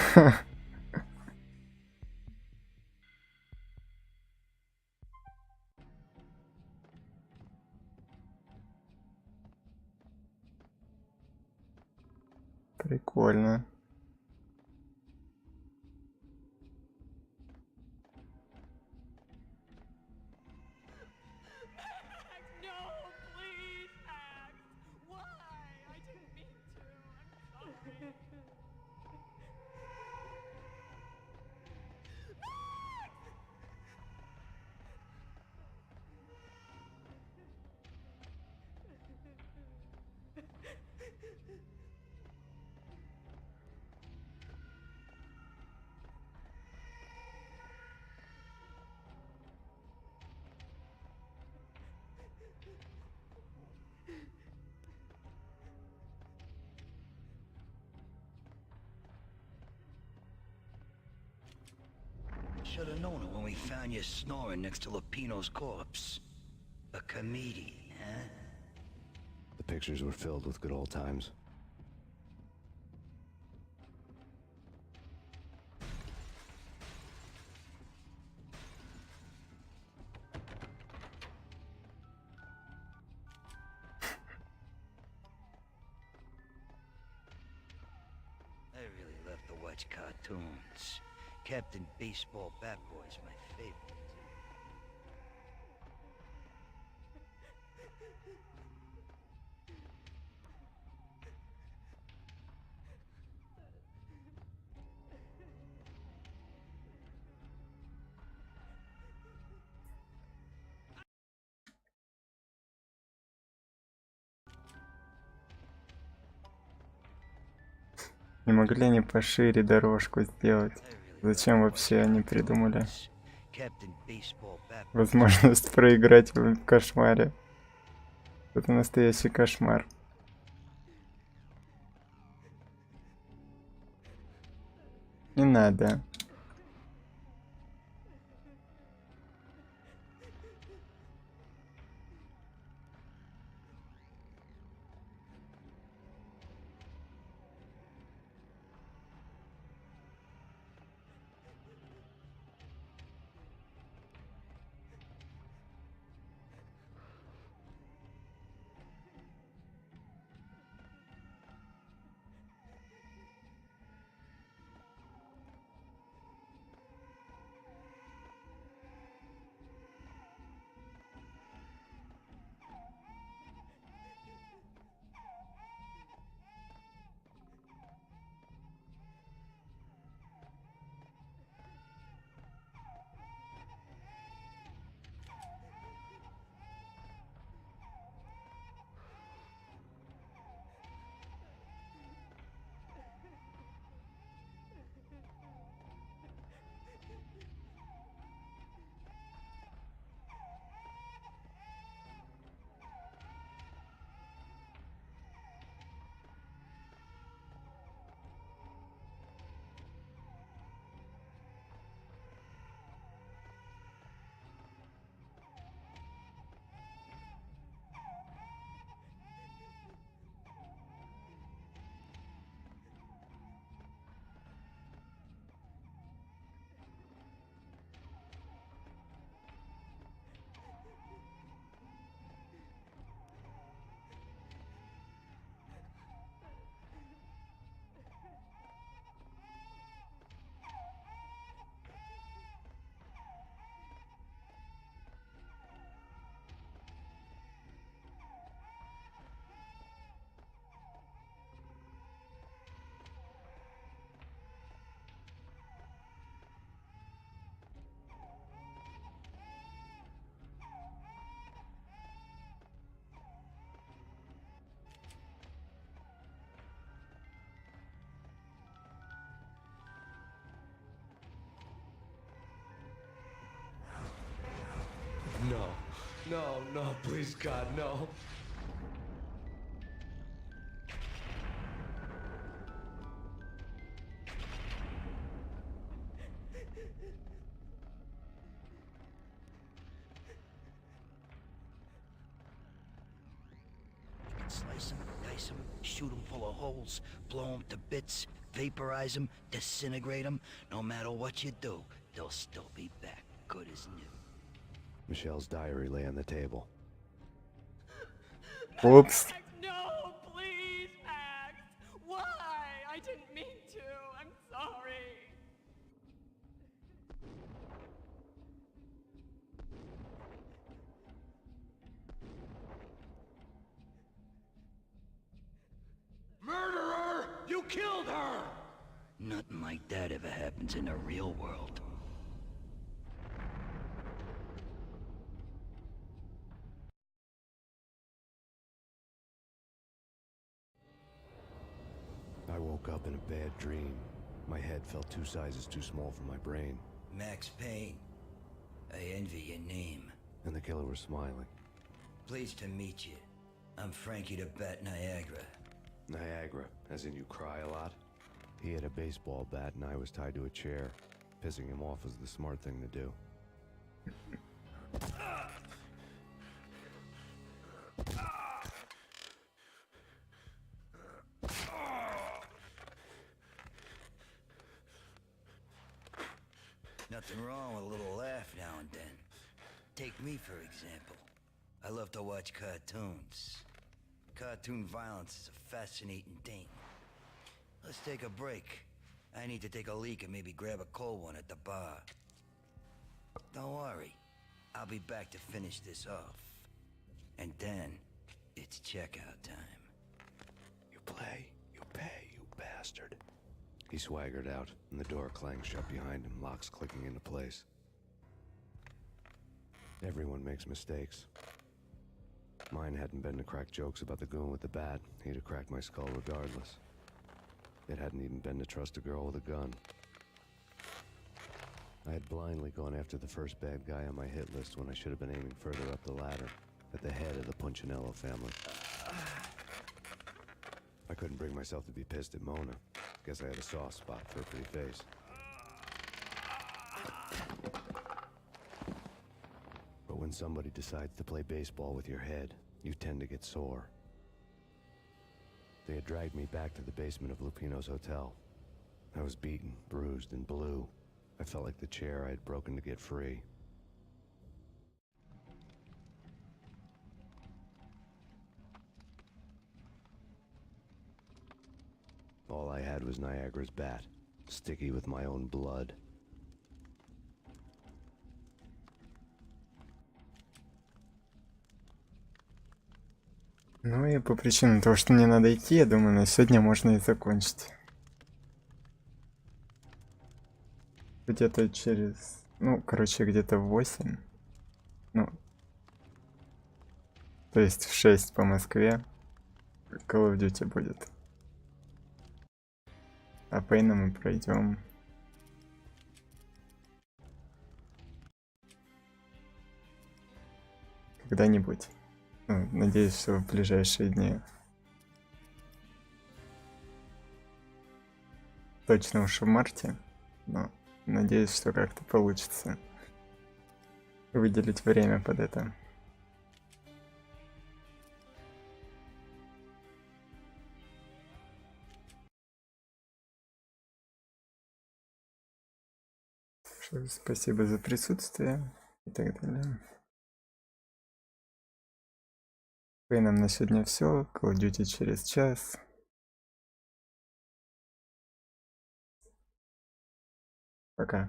Прикольно. Should have known it when we found you snoring next to Lupino's corpse. A comedian, huh? The pictures were filled with good old times. watch cartoons. Captain Baseball Bat Boy's my favorite. Не могли они пошире дорожку сделать? Зачем вообще они придумали возможность проиграть в кошмаре? Это настоящий кошмар. Не надо. No. No, no, please, God, no. Slice them, dice them, shoot them full of holes, blow them to bits, vaporize them, disintegrate them. No matter what you do, they'll still be back, good as new. Michelle's diary lay on the table. Oops. No, please, Max. Why? I didn't mean to. I'm sorry. Murderer! You killed her! Nothing like that ever happens in the real world. I woke up in a bad dream. My head felt 2 sizes too small for my brain. Max Payne. I envy your name. And the killer was smiling. Pleased to meet you. I'm Frankie the Bat Niagara. Niagara, as in you cry a lot? He had a baseball bat and I was tied to a chair. Pissing him off was the smart thing to do. Nothing wrong with a little laugh now and then. Take me, for example. I love to watch cartoons. Cartoon violence is a fascinating thing. Let's take a break. I need to take a leak and maybe grab a cold one at the bar. Don't worry. I'll be back to finish this off. And then, it's checkout time. You play, you pay, you bastard. He swaggered out, and the door clanged shut behind him, locks clicking into place. Everyone makes mistakes. Mine hadn't been to crack jokes about the goon with the bat. He'd have cracked my skull regardless. It hadn't even been to trust a girl with a gun. I had blindly gone after the first bad guy on my hit list when I should have been aiming further up the ladder, at the head of the Punchinello family. I couldn't bring myself to be pissed at Mona. Guess I had a soft spot for her pretty face. But when somebody decides to play baseball with your head, you tend to get sore. They had dragged me back to the basement of Lupino's hotel. I was beaten, bruised, and blue. I felt like the chair I had broken to get free. All I had was Niagara's bat, sticky with my own blood. Ну и по причинам того, что мне надо идти, я думаю, на сегодня можно и закончить. Где-то через... Ну, короче, где-то в 8. Ну, то есть в 6 по Москве Call of Duty будет. А Пейна мы пройдем. Когда-нибудь. Ну, надеюсь, что в ближайшие дни. Точно уж в марте. Но надеюсь, что как-то получится выделить время под это. Спасибо за присутствие и так далее. Пейном на сегодня все. Call of Duty через час. Пока.